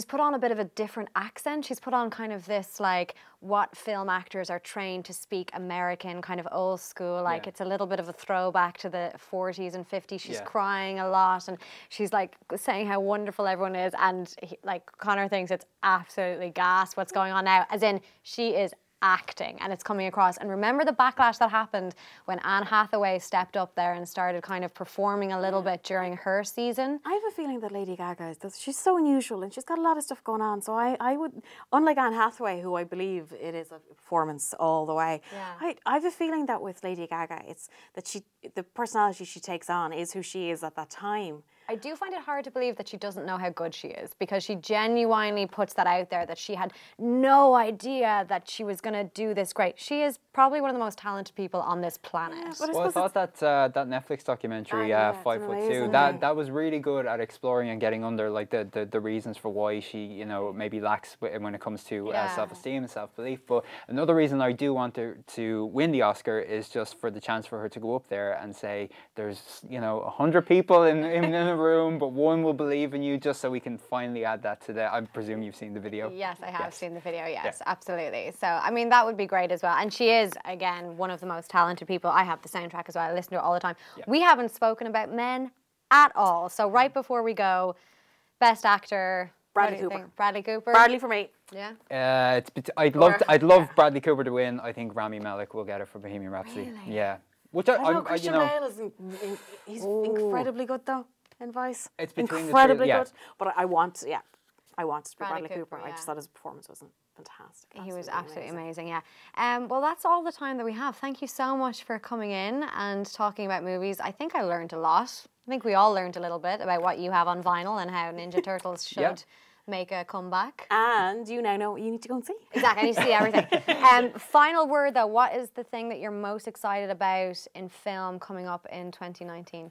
put on a bit of a different accent. She's put on kind of this, like, what film actors are trained to speak American, kind of old school, like it's a little bit of a throwback to the 40s and 50s. She's crying a lot and she's like saying how wonderful everyone is, and like Conor thinks it's absolutely gas what's going on now, as in she is acting and it's coming across. And remember the backlash that happened when Anne Hathaway stepped up there and started kind of performing a little bit during her season? I have a feeling that Lady Gaga she's so unusual and she's got a lot of stuff going on, so I would, unlike Anne Hathaway, who I believe it is a performance all the way, I have a feeling that with Lady Gaga it's that the personality she takes on is who she is at that time. I do find it hard to believe that she doesn't know how good she is, because she genuinely puts that out there, that she had no idea that she was going to do this great. She is probably one of the most talented people on this planet. Yeah, well, I thought that that Netflix documentary, 5'2", that was really good at exploring and getting under like the reasons for why she, you know, maybe lacks when it comes to self-esteem and self-belief. But another reason I do want her to win the Oscar is just for the chance for her to go up there and say, there's, you know, 100 people in a room, but one will believe in you, just so we can finally add that to the, I presume you've seen the video. Yes, I have seen the video, yes, absolutely. So, I mean, that would be great as well. And she is, again, one of the most talented people. I have the soundtrack as well. I listen to it all the time. We haven't spoken about men at all. So right before we go, Best Actor, Bradley Cooper. Bradley Cooper. Bradley for me. Yeah. I'd love Bradley Cooper to win. I think Rami Malek will get it for Bohemian Rhapsody. Really? Yeah. Which Christian Bale is he's incredibly good though in Vice. It's between incredibly the two, good. But I want Bradley Cooper. I just thought his performance was fantastic. He was absolutely amazing, yeah. Well, that's all the time that we have. Thank you so much for coming in and talking about movies. I think I learned a lot. I think we all learned a little bit about what you have on vinyl and how Ninja Turtles should make a comeback. And you now know what you need to go and see. Exactly, I need to see everything. Final word though, what is the thing that you're most excited about in film coming up in 2019?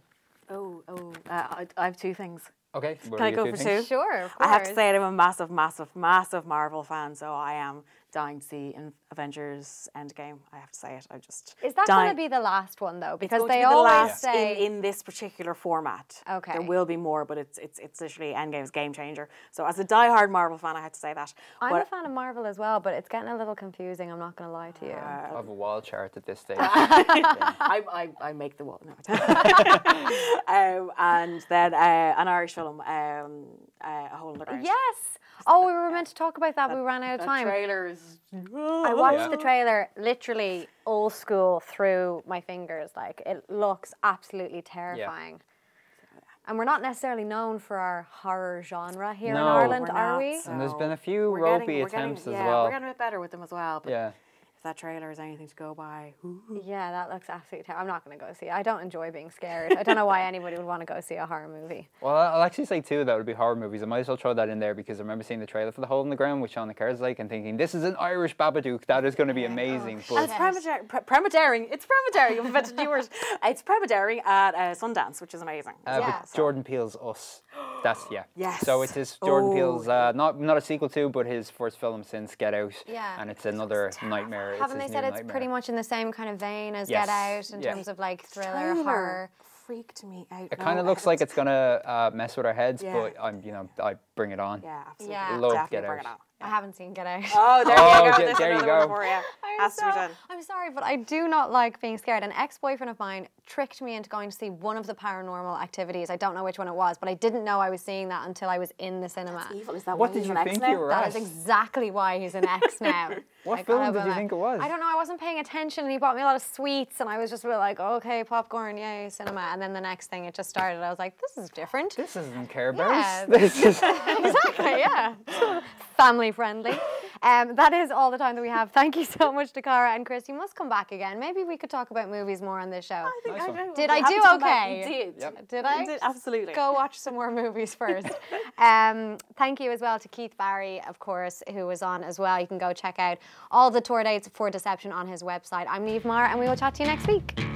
I have two things. Okay. Can I go for two? Sure, of course. I have to say I'm a massive, massive, massive Marvel fan, so I am dying to see Avengers Endgame. I have to say it. Is that going to be the last one though? Because they always always last say in this particular format. Okay. There will be more, but it's literally Endgame's game changer. So as a diehard Marvel fan, I had to say that. I'm a fan of Marvel as well, but it's getting a little confusing. I'm not going to lie to you. I have a wall chart at this stage. I make the wall. No. And then an Irish film, A Hole in the Ground. Yes. Oh, we were meant to talk about that. We ran out of time. The trailer is... I watched the trailer literally old school through my fingers. Like, it looks absolutely terrifying. And we're not necessarily known for our horror genre here in Ireland, are we? And there's been a few ropey attempts as well. We're getting a bit better with them as well. But if that trailer is anything to go by. Yeah, that looks absolutely terrible. I'm not going to go see it. I don't enjoy being scared. I don't know why anybody would want to go see a horror movie. Well, I'll actually say too that would be horror movies. I might as well throw that in there because I remember seeing the trailer for The Hole in the Ground with Sean Carslake and thinking, this is an Irish Babadook. That is going to be amazing. And it's premiering. It's premiering. I've invented new words. It's premiering at Sundance, which is amazing. Jordan Peele's Us. That's Yes. So it's his Jordan Peele's not a sequel to, but his first film since Get Out. Yeah. And it's another nightmare. Haven't they said it's pretty much in the same kind of vein as Get Out in terms of like thriller, horror? Freaked me out. It kind of looks like it's gonna mess with our heads, but I bring it on. Yeah, absolutely. Yeah. Love Get Out. I haven't seen Get Out. Oh, there you go. There you go. I'm sorry, but I do not like being scared. An ex-boyfriend of mine tricked me into going to see one of the Paranormal Activities. I don't know which one it was, but I didn't know I was seeing that until I was in the cinema. That's evil. Is that what why did he's you an think ex you were now? That is exactly why he's an ex now. What film did you think it was? I don't know. I wasn't paying attention, and he bought me a lot of sweets, and I was just really like, okay, popcorn, yay, cinema. And then the next thing, it just started. I was like, this is different. This isn't Care Bears. Yeah. This is Exactly, yeah. Family friendly. That is all the time that we have. Thank you so much to Cara and Chris. You must come back again. Maybe we could talk about movies more on this show. I think Did I do okay? You did. Yep. Did I? You did, absolutely. Go watch some more movies first. Thank you as well to Keith Barry, of course, who was on as well. You can go check out all the tour dates for Deception on his website. I'm Niamh Maher, and we will chat to you next week.